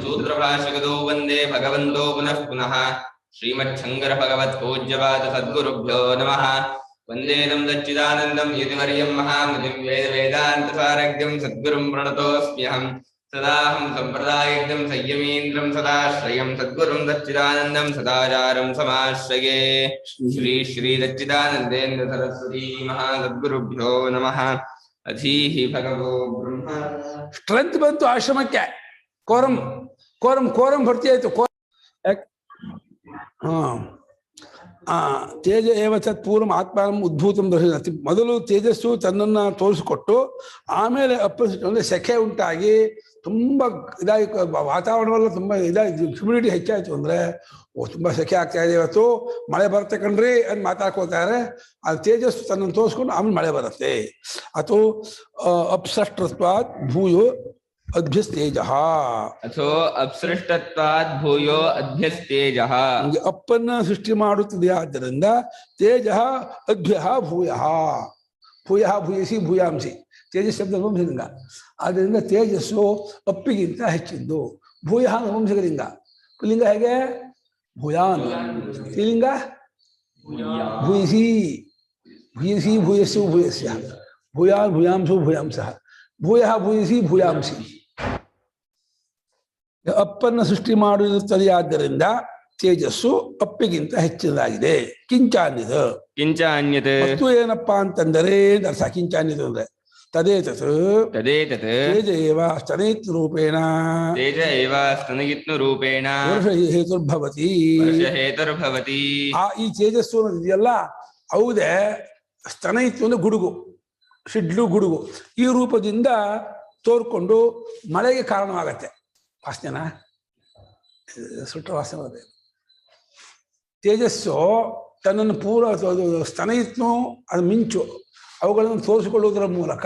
सूत्रभाष्यकृतो वन्दे भगवन्तो पुनः पुनः श्रीमच्छङ्कर भगवत्पूज्यपाद सद्गुरुभ्यो नमः। वन्देदं सच्चिदानन्दं यतिवर्यं महामतिं वेदान्तसारज्ञं सद्गुरुं प्रणतोऽस्म्यहम्। सदाहं सम्प्रदायज्ञं संयमीन्द्रं सदाश्रयं सद्गुरुं सच्चिदानन्दं सदाचारं समाश्रये। श्री श्री सच्चिदानन्देन्द्र सरस्वती महासद्गुरुभ्यो नमः। अधीः भगवो ब्रह्म ಸ್ಟ್ರೆಂತ್ ಬಂತು ಆಶ್ರಮಕ್ಕೆ. ಕೋರಂ ಕೋರಂ ಕೋರಂ ಭರ್ತಿ ಆಯ್ತು. ತೇಜ ಏವ ತತ್ ಪೂರ್ವ ಆತ್ಮಾನಂ ಉದ್ಭೂತಂ ದರ್ಶನ. ಮೊದಲು ತೇಜಸ್ಸು ತನ್ನನ್ನು ತೋರಿಸಿಕೊಟ್ಟು ಆಮೇಲೆ ಅಂದರೆ ಸೆಖೆ ಉಂಟಾಗಿ ತುಂಬ ಇದಾಗಿ ವಾತಾವರಣವೆಲ್ಲ ತುಂಬ ಇದಾಗಿ ಹ್ಯುಮಿಡಿಟಿ ಹೆಚ್ಚಾಯಿತು ಅಂದರೆ ತುಂಬ ಸೆಖೆ ಆಗ್ತಾ ಇದೆ, ಇವತ್ತು ಮಳೆ ಬರುತ್ತೆ ಕಣ್ರಿ ಅಂತ ಮಾತಾಡ್ಕೋತಾರೆ. ಅದು ತೇಜಸ್ಸು ತನ್ನನ್ನು ತೋರಿಸ್ಕೊಂಡು ಆಮೇಲೆ ಮಳೆ ಬರುತ್ತೆ. ಅಥವಾ ಅಪ್ಸೃಷ್ಟತ್ವಾತ್ ಭೂಯೋ ಅಭ್ಯಸ್ತೇಜಃ. ಅಥೋ ಅಪ್ಸೃಷ್ಟತ್ವಾತ್ ಭೂಯೋ ಅಭ್ಯಸ್ತೇಜಃ. ಅಪ್ಪನ್ನ ಸೃಷ್ಟಿ ಮಾಡುತ್ತದೆ, ಆದ್ದರಿಂದ ತೇಜ ಅಭ್ಯ ಭೂಯ ಭೂಯ ಭೂಯಸಿ ಭೂಯಾಂಸಿ ತೇಜಸ್ ಶಬ್ದ ನಪುಂಸಕಲಿಂಗ. ಆದ್ದರಿಂದ ತೇಜಸ್ಸು ಅಪ್ಪಿಗಿಂತ ಹೆಚ್ಚಿದ್ದು. ಭೂಯ ನಪುಂಸಕಲಿಂಗ. ಪುಲ್ಲಿಂಗ ಹೇಗೆ? ಭೂಯಾನ್. ಸ್ತ್ರೀಲಿಂಗ ಭೂಯಸಿ ಭೂಯಸಿ ಭೂಯಸ್ಸು ಭೂಯಸ್ಯ. ಭೂಯಾನ್ ಭೂಯಾಂಸು ಭೂಯಾಂಸಃ. ಭೂಯ ಭೂಯಸಿ ಭೂಯಾಂಸಿ. ಅಪ್ಪನ್ನು ಸೃಷ್ಟಿ ಮಾಡಿರುತ್ತದೆ, ಆದ್ದರಿಂದ ತೇಜಸ್ಸು ಅಪ್ಪಿಗಿಂತ ಹೆಚ್ಚಿನದಾಗಿದೆ. ಕಿಂಚಾನ್ಯದ ಕಿಂಚಾನ್ಯತ್ ವಸ್ತು ಏನಪ್ಪಾ ಅಂತಂದರೆ ಅರ್ಥ. ಕಿಂಚಾನ್ಯದ ಅಂದ್ರೆ ತದೇತತ್ ತದೇತತ್ ತೇಜ ಏವ ಸ್ತನಯಿತ್ ರೂಪೇಣ ತೇಜ ಏವ ಸ್ತನಯಿತ್ನು ರೂಪೇಣ ಹೇತುರ್ಭವತಿ. ಹೇತುರ್ಭವತಿ. ಈ ತೇಜಸ್ಸು ಅನ್ನೋದು ಇದೆಯಲ್ಲ, ಹೌದೇ ಸ್ತನಯಿತ್ತು ಅಂದ್ರೆ ಗುಡುಗು, ಶಿಡ್ಲು ಗುಡುಗು, ಈ ರೂಪದಿಂದ ತೋರ್ಕೊಂಡು ಮಳೆಗೆ ಕಾರಣವಾಗತ್ತೆ. ವಾಸನೆನಾ? ಸುಟ್ಟ ವಾಸನೆ ಬರುತ್ತೆ. ತೇಜಸ್ಸು ತನ್ನನ್ನು ಪೂರ ಸ್ತನಯಿತ್ನು ಅದು ಮಿಂಚು ಅವುಗಳನ್ನು ತೋರಿಸಿಕೊಳ್ಳುವುದರ ಮೂಲಕ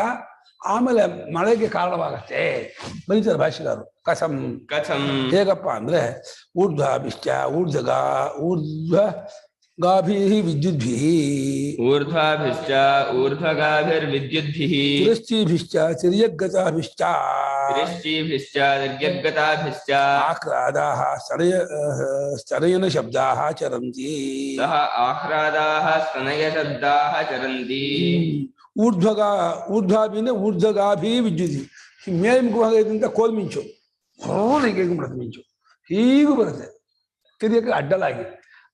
ಆಮೇಲೆ ಮಳೆಗೆ ಕಾರಣವಾಗತ್ತೆ ಬರೀತಾರೆ ಭಾಷೆಗಾರರು. ಕಥಂ ಕಥಂ ಹೇಗಪ್ಪ ಅಂದ್ರೆ ಊರ್ಧ್ವಾಭಿಶ್ಚ ಊರ್ಧ್ವ ಗಾಭಿಃ ವಿದ್ಯುದ್ಭಿಃ ಊರ್ಧ್ವಾಭಿಶ್ಚ ಊರ್ಧ್ವಗಾಭಿರ್ವಿದ್ಯುದ್ಭಿಃ ತಿರಶ್ಚೀಭಿಶ್ಚ ತಿರ್ಯಗ್ಗತಾಭಿಶ್ಚ ತಿರಶ್ಚೀಭಿಶ್ಚ ತಿರ್ಯಗ್ಗತಾಭಿಶ್ಚ ಆಕ್ರಾದಾಃ ಸ್ತನಯನ ಶಬ್ದಾಃ ಚರಂತಿ. ಸಹ ಆಹ್ಲಾದಾಃ ಸ್ತನಯ ಶಬ್ದಾಃ ಚರಂತಿ. ಊರ್ಧ್ವಾಭಿನ ಊರ್ಧ್ವಗಾಭಿ ವಿದ್ಯುದ್ಧಿ. ಮೇಲ್ಮುಖವಾಗಿದ್ದರಿಂದ ಕೋಲ್ ಮಿಂಚು ಹೀಗೆ ಬರುತ್ತೆ. ಮಿಂಚು ಹೀಗೂ ಬರುತ್ತೆ. ತಿರ್ಯಕ್ಕೆ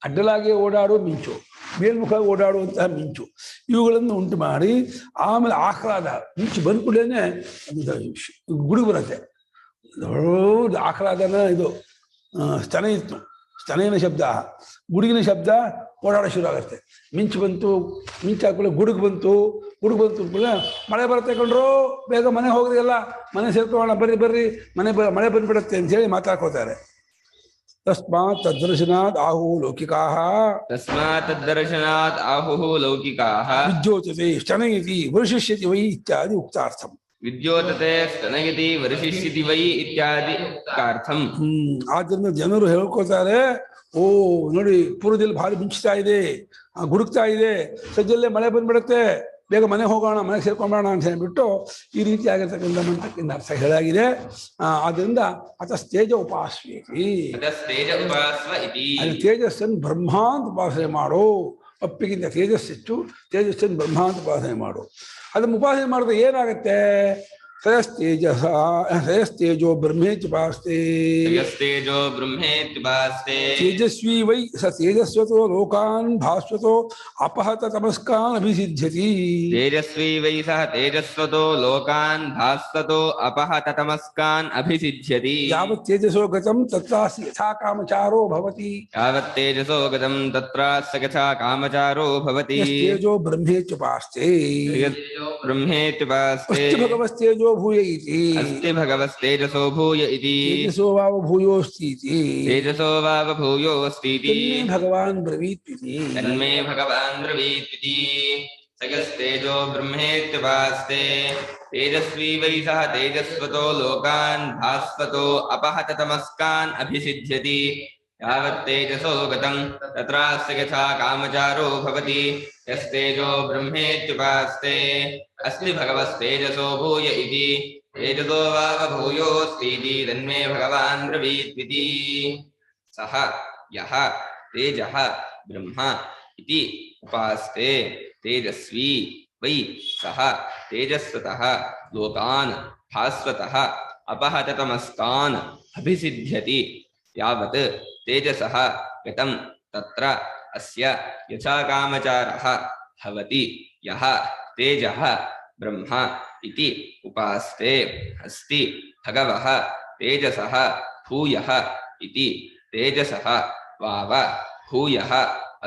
ಅಡ್ಡಲಾಗಿ ಓಡಾಡುವ ಮಿಂಚು, ಮೇಲ್ಮುಖ ಓಡಾಡುವಂತಹ ಮಿಂಚು, ಇವುಗಳನ್ನು ಉಂಟು ಮಾಡಿ ಆಮೇಲೆ ಆಹ್ಲಾದ ಮಿಂಚು ಬಂದ್ಕೂಡಲೇ ಗುಡುಗು ಬರುತ್ತೆ. ದೊಡ್ಡ ಆಹ್ಲಾದನ ಇದು ಸ್ತನಯಿತ್ತು. ಸ್ತನಯನ ಶಬ್ದ ಗುಡುಗಿನ ಶಬ್ದ ಓಡಾಡೋ ಶುರು ಆಗುತ್ತೆ. ಮಿಂಚು ಬಂತು, ಮಿಂಚು ಹಾಕೊಳ್ಳಿ ಗುಡುಗು ಬಂತು ಅಂದ್ಕೊಳ್ಳೆ ಮಳೆ ಬರುತ್ತೆ ಕೊಂಡ್ರು, ಬೇಗ ಮನೆ ಹೋಗೋದಿಲ್ಲ, ಮನೆ ಸೇರ್ಕೊಳ್ಳೋಣ, ಬರ್ರಿ ಮಳೆ ಬಂದ್ಬಿಡುತ್ತೆ ಅಂತ ಹೇಳಿ ಮಾತಾಡ್ಕೋತಾರೆ. ತಸ್ಮಾತ್ ತದ್ದರ್ಶನಾತ್ ಆಹುಃ ಲೌಕಿಕಾಃ ವಿದ್ಯೋತತೆ ಸ್ತನಯತಿ ವರ್ಷಿಷ್ಯತಿ ವೈ ಇತ್ಯಾದಿ ಉಕ್ತಾರ್ಥಂ. ವಿದ್ಯೋತತೆ ಸ್ತನಯತಿ ವರ್ಷಿಷ್ಯತಿ ವೈ ಇತ್ಯಾದಿ ಉಕ್ತಾರ್ಥಂ. ಆದ್ದರಿಂದ ಜನರು ಹೇಳ್ಕೊತಾರೆ, ಓ ನೋಡಿ ಪೂರ್ವದಲ್ಲಿ ಭಾರಿ ಮಿಂಚ್ತಾ ಇದೆ, ಗುಡುಕ್ತಾ ಇದೆ, ಸದ್ಯದಲ್ಲೇ ಮಳೆ ಬಂದ್ಬಿಡುತ್ತೆ, ಬೇಗ ಮನೆ ಹೋಗೋಣ, ಮನೆಗೆ ಸೇರ್ಕೊಂಡೋಣ ಅಂತ ಹೇಳ್ಬಿಟ್ಟು ಈ ರೀತಿ ಆಗಿರ್ತಕ್ಕಂಥ ಮಂತ್ರಕ್ಕಿಂತ ಅರ್ಥ ಹೇಳಾಗಿದೆ. ಆದ್ದರಿಂದ ತೇಜ ಉಪಾಸ್ವೇತಿ, ತೇಜಸ್ಸನ್ನು ಬ್ರಹ್ಮ ಅಂತ ಉಪಾಸನೆ ಮಾಡು. ಅಪ್ಪಿಗಿಂತ ತೇಜಸ್ಸಿತ್ತು, ತೇಜಸ್ಸನ್ನು ಬ್ರಹ್ಮ ಅಂತ ಉಪಾಸನೆ ಮಾಡು. ಅದನ್ನು ಉಪಾಸನೆ ಮಾಡಿದ್ರೆ ಏನಾಗುತ್ತೆ? ಸಯಸ್ತೇಜೋ ಬ್ರಹ್ಮೇತ್ಯುಪಾಸ್ತೆ ತೇಜಸ್ವಿ ವೈ ಸ ತೇಜಸ್ವತೋ ಲೋಕಾನ್ ಭಾಸ್ವತೋ ಅಪಹತ ತಮಸ್ಕಾನ್ ಅಭಿಸಿದ್ಧ್ಯತಿ. ತೇಜಸ್ವಿ ವೈ ಸಹ ತೇಜಸ್ವತೋ ಲೋಕಾನ್ ಭಾಸ್ವತೋ ಅಪಹತ ತಮಸ್ಕಾನ್ ಅಭಿಸಿದ್ಧ್ಯತಿ. ಯಾವತ್ ತೇಜಸೋ ಗತಂ ತತ್ರಾಸ್ಯ ಯಥಾ ಕಾಮಚಾರೋ ಭವತಿ. ಯಾವತ್ ತೇಜಸೋ ಗತಂ ತತ್ರಾಸ್ಯ ಯಥಾ ಕಾಮಚಾರೋ ಭವತಿ. ತೇಜೋ ಬ್ರಹ್ಮೇತ್ಯುಪಾಸ್ತೆ ಬ್ರಹ್ಮೇತ್ಯುಪಾಸ್ತೆ. ಭಗವಸ್ತೇಜೋ ಭೂಯ ಇತಿ. ಅಸ್ತಿ ಭಗವಸ್ತೇಜಸೋ ಭೂಯ ಇತಿ. ತೇಜಸೋ ವಾವ ಭೂಯೋಸ್ತೀತಿ. ತೇಜಸೋ ವಾವ ಭೂಯೋಸ್ತೀತಿ. ಭಗವಾನ್ ಬ್ರವೀತ್ವಿತಿ. ತನ್ಮೇ ಭಗವಾನ್ ಬ್ರವೀತ್ವಿತಿ. ಸಯಸ್ತೇಜೋ ಬ್ರಹ್ಮೇತ್ಯುಪಾಸ್ತೆ ತೇಜಸ್ವಿ ವೈ ಸಹ ತೇಜಸ್ವತೋ ಲೋಕಾನ್ ಭಾಸ್ವತೋ ಅಪಹತ ತಮಸ್ಕಾನ್ ಅಭಿಸಿದ್ಧ್ಯತಿ. यावत्तेजसो गतं तत्रास्य यथा कामचारो भवति यस्तेजो ब्रह्मेत्युपास्ते अस्मि भगवस्तेजसो भूय इति तेजसो वावभूयोऽस्तीति तन्मे भगवान् ब्रवीत्विति सः यः तेजः ब्रह्म इति उपास्ते तेजस्वी वै सः तेजस्वतः लोकान् भास्वतः अपहततमस्तान् अभिसिद्ध्यति यावत् तेजसः गतं तत्र अस्य यथा कामचारः भवति यः तेजः ब्रह्म इति उपास्ते अस्ति भगवः तेजसः भूयः इति तेजसः वाव भूयः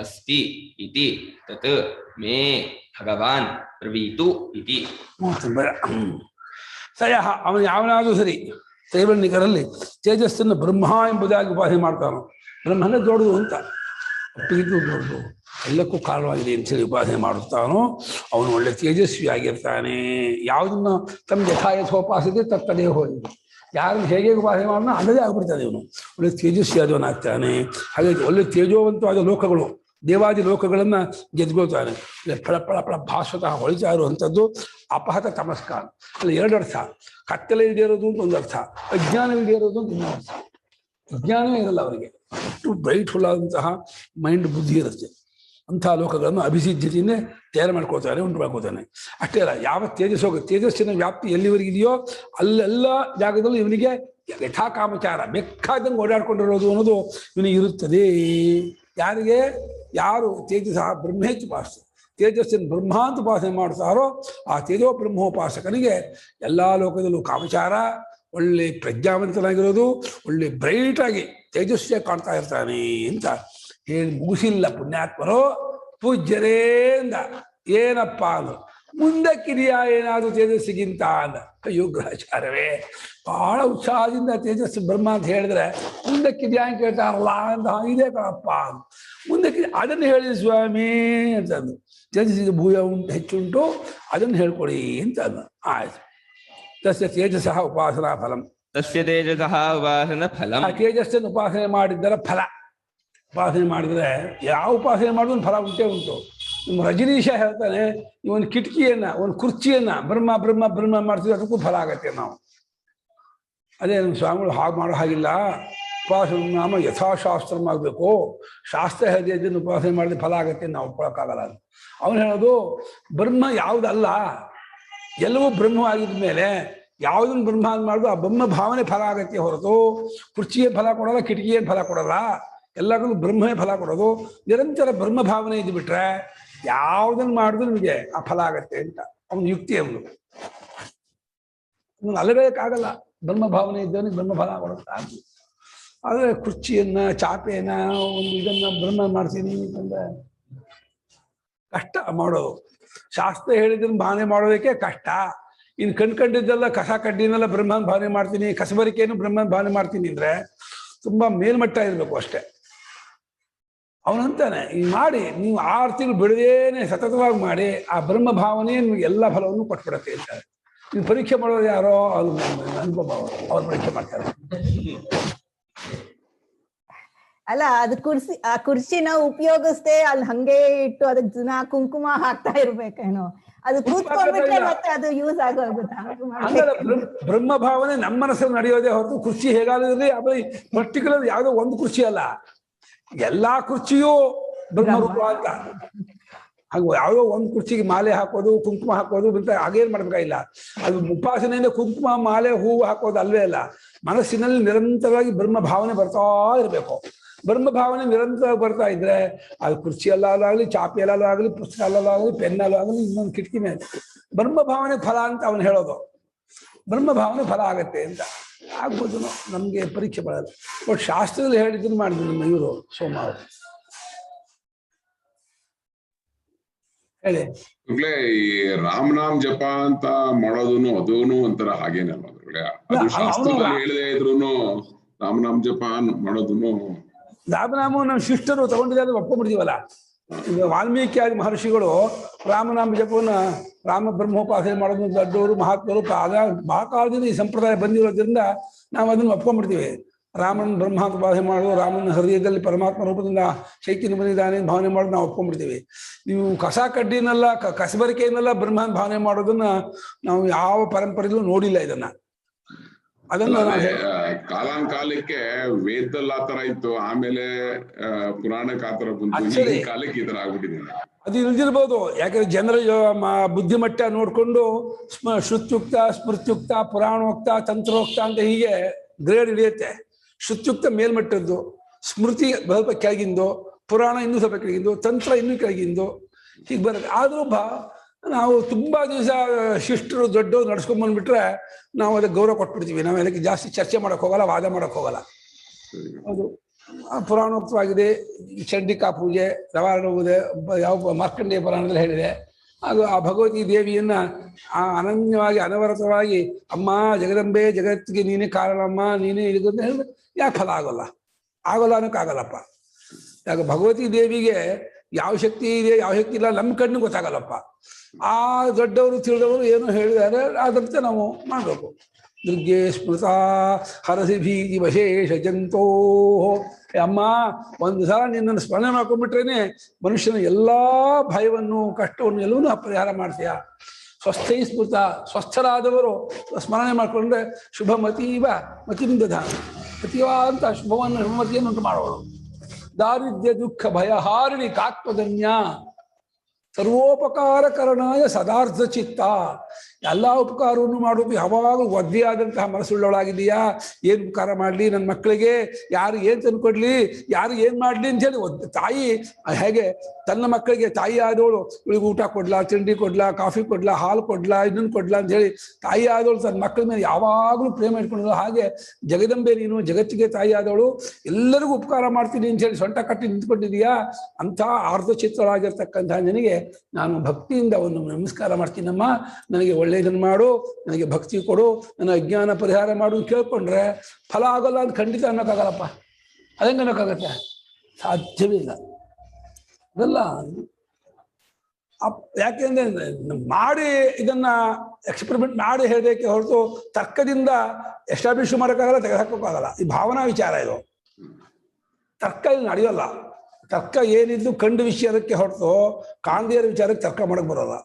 अस्ति इति तत् मे भगवान् ब्रवीतु इति ಸಯಃ ಅವನು ಯಾವನಾದರೂ ಸರಿ ತ್ರೈವರ್ಣಿಕರಲ್ಲಿ ತೇಜಸ್ಸನ್ನು ಬ್ರಹ್ಮ ಎಂಬುದಾಗಿ ಉಪಾಸನೆ ಮಾಡ್ತಾನೋ ಬ್ರಹ್ಮನೇ ದೊಡ್ಡದು ಅಂತ ಅಪ್ಪಿಗಿದ್ದು ದೊಡ್ಡದು ಎಲ್ಲಕ್ಕೂ ಕಾರಣವಾಗಿದೆ ಅಂತೇಳಿ ಉಪಾಸನೆ ಮಾಡುತ್ತಾನೋ ಅವನು ಒಳ್ಳೆ ತೇಜಸ್ವಿಯಾಗಿರ್ತಾನೆ. ಯಾವುದನ್ನು ತಮ್ಮ ಯಥಾಯಥೋಪಾಸತೆ ತತ್ತದೇ ಹೋಗಿದೆ. ಯಾರನ್ನು ಹೇಗೆ ಉಪಾಸನೆ ಮಾಡೋಣ ಅನ್ನದೇ ಆಗ್ಬಿಡ್ತಾನೆ. ಇವನು ಒಳ್ಳೆ ತೇಜಸ್ವಿಯಾದವನಾಗ್ತಾನೆ. ಹಾಗಾಗಿ ಒಳ್ಳೆ ತೇಜೋವಂತವಾದ ಲೋಕಗಳು ದೇವಾದಿ ಲೋಕಗಳನ್ನು ಗೆದ್ಕೊಳ್ತಾನೆ. ಫಳ ಫಳ ಫಳ ಭಾಸ್ವತಃ ಹೊಳಿತಾ ಇರುವಂಥದ್ದು ಅಪಹತ ತಮಸ್ಕಾರ. ಅಲ್ಲಿ ಎರಡು ಅರ್ಥ, ಕತ್ತಲೆ ಇಲ್ಲದೆ ಇರೋದು ಅಂತ ಒಂದು ಅರ್ಥ, ಅಜ್ಞಾನವಿಲ್ಲದೆ ಇರೋದು ಅಂತ ಇನ್ನೊಂದು ಅರ್ಥ. ಅಜ್ಞಾನವೇ ಇರಲ್ಲ ಅವರಿಗೆ, ಅಷ್ಟು ಬ್ರೈಟ್ಫುಲ್ ಆದಂತಹ ಮೈಂಡ್ ಬುದ್ಧಿ ಇರುತ್ತೆ. ಅಂಥ ಲೋಕಗಳನ್ನು ಅಭಿಸಿದ್ಧತೆಯನ್ನೇ ತಯಾರು ಮಾಡ್ಕೊಳ್ತಾನೆ, ಉಂಟು ಮಾಡ್ಕೊಳ್ತಾನೆ. ಅಷ್ಟೇ ಅಲ್ಲ, ಯಾವ ತೇಜಸ್ಸಿನ ವ್ಯಾಪ್ತಿ ಎಲ್ಲಿವರೆಗಿದೆಯೋ ಅಲ್ಲೆಲ್ಲ ಜಾಗದಲ್ಲೂ ಇವನಿಗೆ ಯಥಾ ಕಾಮಚಾರ ಬೇಕಾದಂಗೆ ಓಡಾಡ್ಕೊಂಡಿರೋದು ಅನ್ನೋದು ಇವನಿಗೆ ಇರುತ್ತದೆ. ಯಾರಿಗೆ? ಯಾರು ತೇಜಸ ಬ್ರಹ್ಮೇತ್ಯುಪಾಸ ತೇಜಸ್ಸಿನ ಬ್ರಹ್ಮಾಂತ ಉಪಾಸನೆ ಮಾಡ್ತಾರೋ ಆ ತೇಜೋ ಬ್ರಹ್ಮೋಪಾಸಕನಿಗೆ ಎಲ್ಲ ಲೋಕದಲ್ಲೂ ಕಾಮಚಾರ, ಒಳ್ಳೆ ಪ್ರಜ್ಞಾವಂತನಾಗಿರೋದು, ಒಳ್ಳೆ ಬ್ರೈಟ್ ಆಗಿ ತೇಜಸ್ವಿಯಾಗಿ ಕಾಣ್ತಾ ಇರ್ತಾನೆ ಅಂತ ಹೇಳಿ ಮುಗಿಸಿಲ್ಲ ಪುಣ್ಯಾತ್ಮರು. ಪೂಜ್ಯರೇ ಅಂದ. ಏನಪ್ಪ ಅಂದ್ರು, ಮುಂದಕ್ಕಿದೆಯಾ ಏನಾದರೂ ತೇಜಸ್ಸಿಗಿಂತ ಅಂದ. ಅಯ್ಯೋ ಗ್ರಹಚಾರವೇ, ಬಹಳ ಉತ್ಸಾಹದಿಂದ ತೇಜಸ್ಸು ಬ್ರಹ್ಮ ಅಂತ ಹೇಳಿದ್ರೆ ಮುಂದಕ್ಕಿದೆಯಾ ಅಂತ ಕೇಳ್ತಾರಲ್ಲ ಅಂತ. ಇದೇ ಕಣಪ್ಪ ಮುಂದಕ್ಕೆ ಅದನ್ನು ಹೇಳಿದ ಸ್ವಾಮಿ ಅಂತಂದು. ತೇಜಸ್ಸಿಗೆ ಭೂಯ ಉಂಟು ಹೆಚ್ಚುಂಟು, ಅದನ್ನು ಹೇಳ್ಕೊಡಿ ಅಂತ ಅಂದ. ಆಯ್ತು. ತಸ್ಯ ತೇಜಸಃ ಉಪಾಸನಾ ಫಲಂ. ತಸ್ಯ ತೇಜಸಃ ಉಪಾಸನ ಫಲಂ. ಆ ತೇಜಸ್ಸನ್ನು ಉಪಾಸನೆ ಮಾಡಿದ್ದರ ಫಲ. ಉಪಾಸನೆ ಮಾಡಿದರೆ ಯಾವ ಉಪಾಸನೆ ಮಾಡಿದ್ರು ಫಲ ಉಂಟೇ ಉಂಟು. ನಿಮ್ಮ ರಜನೀಶ ಹೇಳ್ತಾನೆ, ಇವನು ಕಿಟಕಿಯನ್ನ, ಒಂದು ಕುರ್ಚಿಯನ್ನ ಬ್ರಹ್ಮ ಬ್ರಹ್ಮ ಬ್ರಹ್ಮ ಮಾಡ್ತಿದ್ರೆ ಅದಕ್ಕೂ ಫಲ ಆಗತ್ತೆ. ನಾವು ಅದೇ ನಮ್ಮ ಸ್ವಾಮಿಗಳು ಹಾಗೆ ಮಾಡೋ ಹಾಗಿಲ್ಲ. ಉಪಾಸನೆ ನಾಮ ಯಥಾಶಾಸ್ತ್ರ ಆಗಬೇಕು. ಶಾಸ್ತ್ರ ಹೇಳಿದ್ದನ್ನು ಉಪಾಸನೆ ಮಾಡಿದ್ರೆ ಫಲ ಆಗತ್ತೆ, ನಾವು ಒಪ್ಕೊಳ್ಳೋಕ್ಕಾಗಲ್ಲ. ಅವನು ಹೇಳೋದು ಬ್ರಹ್ಮ ಯಾವುದಲ್ಲ, ಎಲ್ಲವೂ ಬ್ರಹ್ಮ ಆಗಿದ ಮೇಲೆ ಯಾವುದನ್ನು ಬ್ರಹ್ಮ ಅಂತ ಮಾಡೋದು ಆ ಬ್ರಹ್ಮ ಭಾವನೆ ಫಲ ಆಗತ್ತೆ ಹೊರತು ಕುರ್ಚಿಯೇ ಫಲ ಕೊಡೋಲ್ಲ, ಕಿಟಕಿಯೇ ಫಲ ಕೊಡೋಲ್ಲ. ಎಲ್ಲರಿಗೂ ಬ್ರಹ್ಮವೇ ಫಲ ಕೊಡೋದು. ನಿರಂತರ ಬ್ರಹ್ಮ ಭಾವನೆ ಇದ್ದು ಬಿಟ್ರೆ ಯಾವುದನ್ನು ಮಾಡಿದ್ರು ನಿಮಗೆ ಆ ಫಲ ಆಗತ್ತೆ ಅಂತ ಅವನ ಯುಕ್ತಿ. ಅವನು ಅಲ್ಲಬೇಕಾಗಲ್ಲ. ಬ್ರಹ್ಮ ಭಾವನೆ ಇದ್ದವನಿಗೆ ಬ್ರಹ್ಮ ಫಲ ಕೊಡುತ್ತಾ. ಆದರೆ ಕುರ್ಚಿಯನ್ನ, ಚಾಪೆಯನ್ನ, ಒಂದು ಇದನ್ನ ಬ್ರಹ್ಮ ಮಾಡ್ತೀನಿ ಅಂತಂದ್ರೆ ಕಷ್ಟ ಮಾಡೋದು. ಶಾಸ್ತ್ರ ಹೇಳಿದ್ದನ್ನು ಭಾವನೆ ಮಾಡೋದಕ್ಕೆ ಕಷ್ಟ. ಇನ್ನು ಕಂಡ್ಕೊಂಡಿದ್ದೆಲ್ಲ ಕಸ ಕಡ್ಡಿನೆಲ್ಲ ಬ್ರಹ್ಮನ ಭಾವನೆ ಮಾಡ್ತೀನಿ, ಕಸಬರಿಕೆಯನ್ನು ಬ್ರಹ್ಮನ ಭಾವನೆ ಮಾಡ್ತೀನಿ ಅಂದ್ರೆ ತುಂಬಾ ಮೇಲ್ಮಟ್ಟ ಇರಬೇಕು ಅಷ್ಟೇ. ಅವನಂತಾನೆ ಈ ಮಾಡಿ ನೀವು 6 ತಿಂಗಳು ಬಿಡದೇನೆ ಸತತವಾಗಿ ಮಾಡಿ ಆ ಬ್ರಹ್ಮ ಭಾವನೆ ನಿಮಗೆ ಎಲ್ಲ ಫಲವನ್ನು ಕೊಟ್ಬಿಡತ್ತೆ ಅಂತ. ನೀವು ಪರೀಕ್ಷೆ ಮಾಡೋದು ಯಾರೋ ಅದು ಅನುಭವ, ಅವ್ರು ಪರೀಕ್ಷೆ ಮಾಡ್ತಾರೆ. ಅಲ್ಲ, ಅದು ಆ ಕುರ್ಚಿನ ಉಪಯೋಗಿಸ್ದೆ ಅಲ್ಲಿ ಹಂಗೆ ಇಟ್ಟು ಅದಕ್ಕೆ ದಿನ ಕುಂಕುಮ ಹಾಕ್ತಾ ಇರ್ಬೇಕೇನೋ. ಅದು ಕೂತ್ಕೊಂಡ್ಬಿಟ್ರೆ ಮತ್ತೆ ಅದು ಯೂಸ್ ಆಗೋಗುತ್ತಾ? ಬ್ರಹ್ಮ ಭಾವನೆ ನಮ್ಮ ಮನಸ್ಸಲ್ಲಿ ನಡೆಯೋದೇ ಹೊರತು ಕುರ್ಚಿ ಹೇಗಾದ್ರೆ ಆಮೇಲೆ ಪರ್ಟಿಕ್ಯುಲರ್ ಯಾವುದೋ ಒಂದು ಕುರ್ಚಿ ಅಲ್ಲ, ಎಲ್ಲಾ ಕುರ್ಚಿಯೂ ಬ್ರಹ್ಮರೂಪ ಅಂತ. ಹಾಗೆ ಯಾವುದೋ ಒಂದು ಕುರ್ಚಿಗೆ ಮಾಲೆ ಹಾಕೋದು, ಕುಂಕುಮ ಹಾಕೋದು ಅಂತ ಹಾಗೇನ್ ಮಾಡ್ಬೇಕಾಗಿಲ್ಲ. ಅದು ಉಪಾಸನೆಯಿಂದ ಕುಂಕುಮ, ಮಾಲೆ, ಹೂವು ಹಾಕೋದು ಅಲ್ವೇ ಅಲ್ಲ. ಮನಸ್ಸಿನಲ್ಲಿ ನಿರಂತರವಾಗಿ ಬ್ರಹ್ಮ ಭಾವನೆ ಬರ್ತಾ ಇರಬೇಕು. ಬ್ರಹ್ಮ ಭಾವನೆ ನಿರಂತರವಾಗಿ ಬರ್ತಾ ಇದ್ರೆ ಅದು ಕುರ್ಚಿ ಅಲ್ಲಾಗಲಿ, ಚಾಪಿ ಎಲ್ಲಾಗಲಿ, ಪುಸ್ತಕ ಅಲ್ಲಾಗಲಿ, ಪೆನ್ ಅಲ್ಲಾಗಲಿ, ಇನ್ನೊಂದು ಕಿಟಕಿ ಮೇಲೆ ಬ್ರಹ್ಮ ಭಾವನೆ ಫಲ ಅಂತ ಅವನು ಹೇಳೋದು. ಬ್ರಹ್ಮ ಭಾವನೆ ಫಲ ಆಗತ್ತೆ ಅಂತ ಆಗ್ಬೋದು. ನಮ್ಗೆ ಪರೀಕ್ಷೆ ಬರಲ್ಲ. ಬಟ್ ಶಾಸ್ತ್ರದಲ್ಲಿ ಹೇಳಿದ್ದನ್ನು ಮಾಡಿದ್ರು ನಮ್ಮ ಇವರು ಸೋಮ ಅವರು. ಹೇಳಿ. ಈ ರಾಮನಾಮ್ ಜಪ ಅಂತ ಮಾಡೋದೂನು ಅದೂನು ಒಂಥರ ಹಾಗೇನಲ್ಲ. ಅದು ಶಾಸ್ತ್ರದಲ್ಲಿ ಹೇಳದೇ ಇದ್ರು ರಾಮನಾಮ್ ಜಪ ಮಾಡೋದೂನು. ರಾಮನಾಮ ನಮ್ಮ ಶಿಷ್ಟರು ತಗೊಂಡಿದ್ದಾರೆ, ಒಪ್ಕೊಂಡ್ಬಿಡ್ತೀವಲ್ಲ. ಈಗ ವಾಲ್ಮೀಕಿ ಆದಿ ಮಹರ್ಷಿಗಳು ರಾಮನಾಮ ಜಪವನ್ನ, ರಾಮ ಬ್ರಹ್ಮೋಪಾಸನೆ ಮಾಡೋದು ದೊಡ್ಡವರು ಮಹಾತ್ಮರು ಬಹಳ ಕಾಲದಿಂದ ಈ ಸಂಪ್ರದಾಯ ಬಂದಿರೋದ್ರಿಂದ ನಾವು ಅದನ್ನು ಒಪ್ಕೊಂಡ್ಬಿಡ್ತೀವಿ. ರಾಮನ ಬ್ರಹ್ಮಾಂತ ಭಾವನೆ ಮಾಡೋದು, ರಾಮನ ಹೃದಯದಲ್ಲಿ ಪರಮಾತ್ಮ ರೂಪದಿಂದ ಚೈತನ್ಯ ಬಂದಿದ್ದಾನೆ ಭಾವನೆ ಮಾಡೋದು ನಾವು ಒಪ್ಕೊಂಡ್ಬಿಡ್ತೀವಿ. ನೀವು ಕಸ ಕಡ್ಡಿನೆಲ್ಲ ಕಸಬರಿಕೆಯನ್ನೆಲ್ಲ ಬ್ರಹ್ಮಾಂತ ಭಾವನೆ ಮಾಡೋದನ್ನ ನಾವು ಯಾವ ಪರಂಪರೆಯಲ್ಲೂ ನೋಡಿಲ್ಲ ಇದನ್ನ. ಅದನ್ನ ಕಾಲಾಂಕಾಲಕ್ಕೆ ವೇದದಲ್ಲಿ ಆತರ ಇತ್ತು, ಆಮೇಲೆ ಪುರಾಣಕ್ಕೆ ಆತರ ಬಂತು, ಈ ಕಾಲಕ್ಕೆ ಈ ತರ ಆಗ್ಬಿಟ್ಟಿದೆ. ಅದು ಇಲ್ದಿರ್ಬೋದು, ಯಾಕಂದ್ರೆ ಜನರ ಬುದ್ಧಿಮಟ್ಟ ನೋಡ್ಕೊಂಡು ಶ್ರುತ್ಯುಕ್ತ, ಸ್ಮೃತ್ಯುಕ್ತ, ಪುರಾಣೋಕ್ತ, ತಂತ್ರೋಕ್ತ ಅಂತ ಹೀಗೆ ಗ್ರೇಡ್ ಹಿಡಿಯುತ್ತೆ. ಶ್ರುತ್ಯುಕ್ತ ಮೇಲ್ಮಟ್ಟದ್ದು, ಸ್ಮೃತಿ ಸ್ವಲ್ಪ ಕೆಳಗಿಂದು, ಪುರಾಣ ಇನ್ನೂ ಸ್ವಲ್ಪ ಕೆಳಗಿಂದು, ತಂತ್ರ ಇನ್ನೂ ಕೆಳಗಿಂದು, ಹೀಗೆ ಬರುತ್ತೆ. ಆದ್ರೂ ನಾವು ತುಂಬಾ ದಿವಸ ಶಿಷ್ಟರು ದೊಡ್ಡವ್ರು ನಡ್ಸ್ಕೊಂಡ್ ಬಂದ್ಬಿಟ್ರೆ ನಾವು ಅದಕ್ಕೆ ಗೌರವ ಕೊಟ್ಬಿಡ್ತೀವಿ. ನಾವು ಅದಕ್ಕೆ ಜಾಸ್ತಿ ಚರ್ಚೆ ಮಾಡಕ್ ಹೋಗಲ್ಲ, ವಾದ ಮಾಡಕ್ ಹೋಗಲ್ಲ. ಅದು ಪುರಾಣೋಕ್ತವಾಗಿದೆ. ಚಂಡಿಕಾ ಪೂಜೆ, ರವಾರೂದೆ, ಯಾವ ಮಾರ್ಕಂಡೇಯ ಪುರಾಣದಲ್ಲಿ ಹೇಳಿದೆ. ಅದು ಆ ಭಗವತಿ ದೇವಿಯನ್ನ ಅನನ್ಯವಾಗಿ ಅನವರತವಾಗಿ ಅಮ್ಮ ಜಗದಂಬೆ, ಜಗತ್ತಿಗೆ ನೀನೇ ಕಾರಣಮ್ಮ, ನೀನೇ ಇದು ಅಂತ ಹೇಳಿದ್ರೆ ಯಾಕೆ ಫಲ ಆಗೋಲ್ಲ? ಆಗೋಲ್ಲ ಅನ್ನೋಕ್ಕಾಗಲ್ಲಪ್ಪ. ಯಾಕೆ ಭಗವತಿ ದೇವಿಗೆ ಯಾವ ಶಕ್ತಿ ಇದೆ ಯಾವ ಶಕ್ತಿ ಇಲ್ಲ ನಮ್ಮ ಕಣ್ಣು ಗೊತ್ತಾಗಲ್ಲಪ್ಪ. ಆ ದೊಡ್ಡವರು ತಿಳಿದವರು ಏನು ಹೇಳಿದ್ದಾರೆ ಅದಂತೆ ನಾವು ಮಾಡಬೇಕು. ದುರ್ಗೆ ಸ್ಮೃತ ಹರಸಿ ಭೀತಿ ವಶೇಷ ಜಂತೋ. ಅಮ್ಮ ಒಂದು ಸಲ ನಿನ್ನನ್ನು ಸ್ಮರಣೆ ಮಾಡ್ಕೊಂಡ್ಬಿಟ್ರೇನೆ ಮನುಷ್ಯನ ಎಲ್ಲಾ ಭಯವನ್ನು ಕಷ್ಟವನ್ನು ಎಲ್ಲವನ್ನೂ ಪರಿಹಾರ ಮಾಡ್ತೀಯ. ಸ್ವಸ್ಥೈ ಸ್ಮೃತ, ಸ್ವಸ್ಥರಾದವರು ಸ್ಮರಣೆ ಮಾಡ್ಕೊಂಡ್ರೆ ಶುಭ ಮತೀವ ಮತಿಂದಧ, ಮತೀವ ಅಂತ ಶುಭವನ್ನು ಮತಿಯನ್ನು ಉಂಟು ಮಾಡೋಳು. ದಾರಿದ್ರ್ಯ ದುಃಖ ಭಯಹಾರಿಣಿ ಕಾತ್ಮಧನ್ಯ, ಸರ್ವೋಪಕಾರಕರಣಾಯ ಸದಾರ್ಥ ಚಿತ್ತ. ಎಲ್ಲ ಉಪಕಾರವನ್ನು ಮಾಡೋದು ಯಾವಾಗಲೂ ಒದ್ದೆಯಾದಂತಹ ಮನಸ್ಸುಳ್ಳವಳಾಗಿದೆಯಾ? ಏನು ಉಪಕಾರ ಮಾಡಲಿ ನನ್ನ ಮಕ್ಕಳಿಗೆ, ಯಾರು ಏನು ತಂದುಕೊಡ್ಲಿ, ಯಾರು ಏನು ಮಾಡಲಿ ಅಂತೇಳಿ ತಾಯಿ ಹೇಗೆ ತನ್ನ ಮಕ್ಕಳಿಗೆ ತಾಯಿ ಆದವಳು ಇವಳಿಗೆ ಊಟ ಕೊಡ್ಲಾ, ತಿಂಡಿ ಕೊಡ್ಲಾ, ಕಾಫಿ ಕೊಡ್ಲಾ, ಹಾಲು ಕೊಡ್ಲಾ, ಇದನ್ನು ಕೊಡ್ಲಾ ಅಂತ ಹೇಳಿ ತಾಯಿ ಆದವಳು ತನ್ನ ಮಕ್ಕಳ ಮೇಲೆ ಯಾವಾಗಲೂ ಪ್ರೇಮ ಇಟ್ಕೊಂಡ್ಳು. ಹಾಗೆ ಜಗದಂಬೆ ನೀನು ಜಗತ್ತಿಗೆ ತಾಯಿ ಆದವಳು, ಎಲ್ಲರಿಗೂ ಉಪಕಾರ ಮಾಡ್ತೀನಿ ಅಂತ ಹೇಳಿ ಸೊಂಟ ಕಟ್ಟಿ ನಿಂತ್ಕೊಂಡಿದೀಯಾ. ಅಂಥ ಆರ್ಧಚಿತ್ತರಾಗಿರ್ತಕ್ಕಂಥ ನನಗೆ ನಾನು ಭಕ್ತಿಯಿಂದ ಒಂದು ನಮಸ್ಕಾರ ಮಾಡ್ತೀನಮ್ಮ, ನನಗೆ ಒಳ್ಳೆಯದನ್ನು ಮಾಡು, ನನಗೆ ಭಕ್ತಿ ಕೊಡು, ನನ್ನ ಅಜ್ಞಾನ ಪರಿಹಾರ ಮಾಡು ಕೇಳ್ಕೊಂಡ್ರೆ ಫಲ ಆಗೋಲ್ಲ ಅಂತ ಖಂಡಿತ ಅನ್ನೋಕ್ಕಾಗಲ್ಲಪ್ಪ. ಅದಂಗೆ ಅನ್ನೋಕ್ಕಾಗತ್ತೆ? ಸಾಧ್ಯವೇ ಇಲ್ಲ. ಅದಲ್ಲ, ಯಾಕೆಂದ್ರೆ ಮಾಡಿ ಇದನ್ನ ಎಕ್ಸ್ಪೆರಿಮೆಂಟ್ ಮಾಡಿ ಹೇಳಬೇಕೆ ಹೊರತು ತರ್ಕದಿಂದ ಎಸ್ಟಾಬ್ಲಿಷ್ ಮಾಡೋಕ್ಕಾಗಲ್ಲ, ತೆಗೆದುಹಾಕೋಕ್ಕಾಗಲ್ಲ. ಈ ಭಾವನಾ ವಿಚಾರ ಇದು. ತರ್ಕ ಇಲ್ಲಿ ನಡೆಯೋಲ್ಲ. ತರ್ಕ ಏನಿದ್ದು ಕಂಡು ವಿಷಯಕ್ಕೆ ಹೊರತು ಕಾಂದಿಯರ ವಿಚಾರಕ್ಕೆ ತರ್ಕ ಮಾಡಕ್ ಬರೋಲ್ಲ.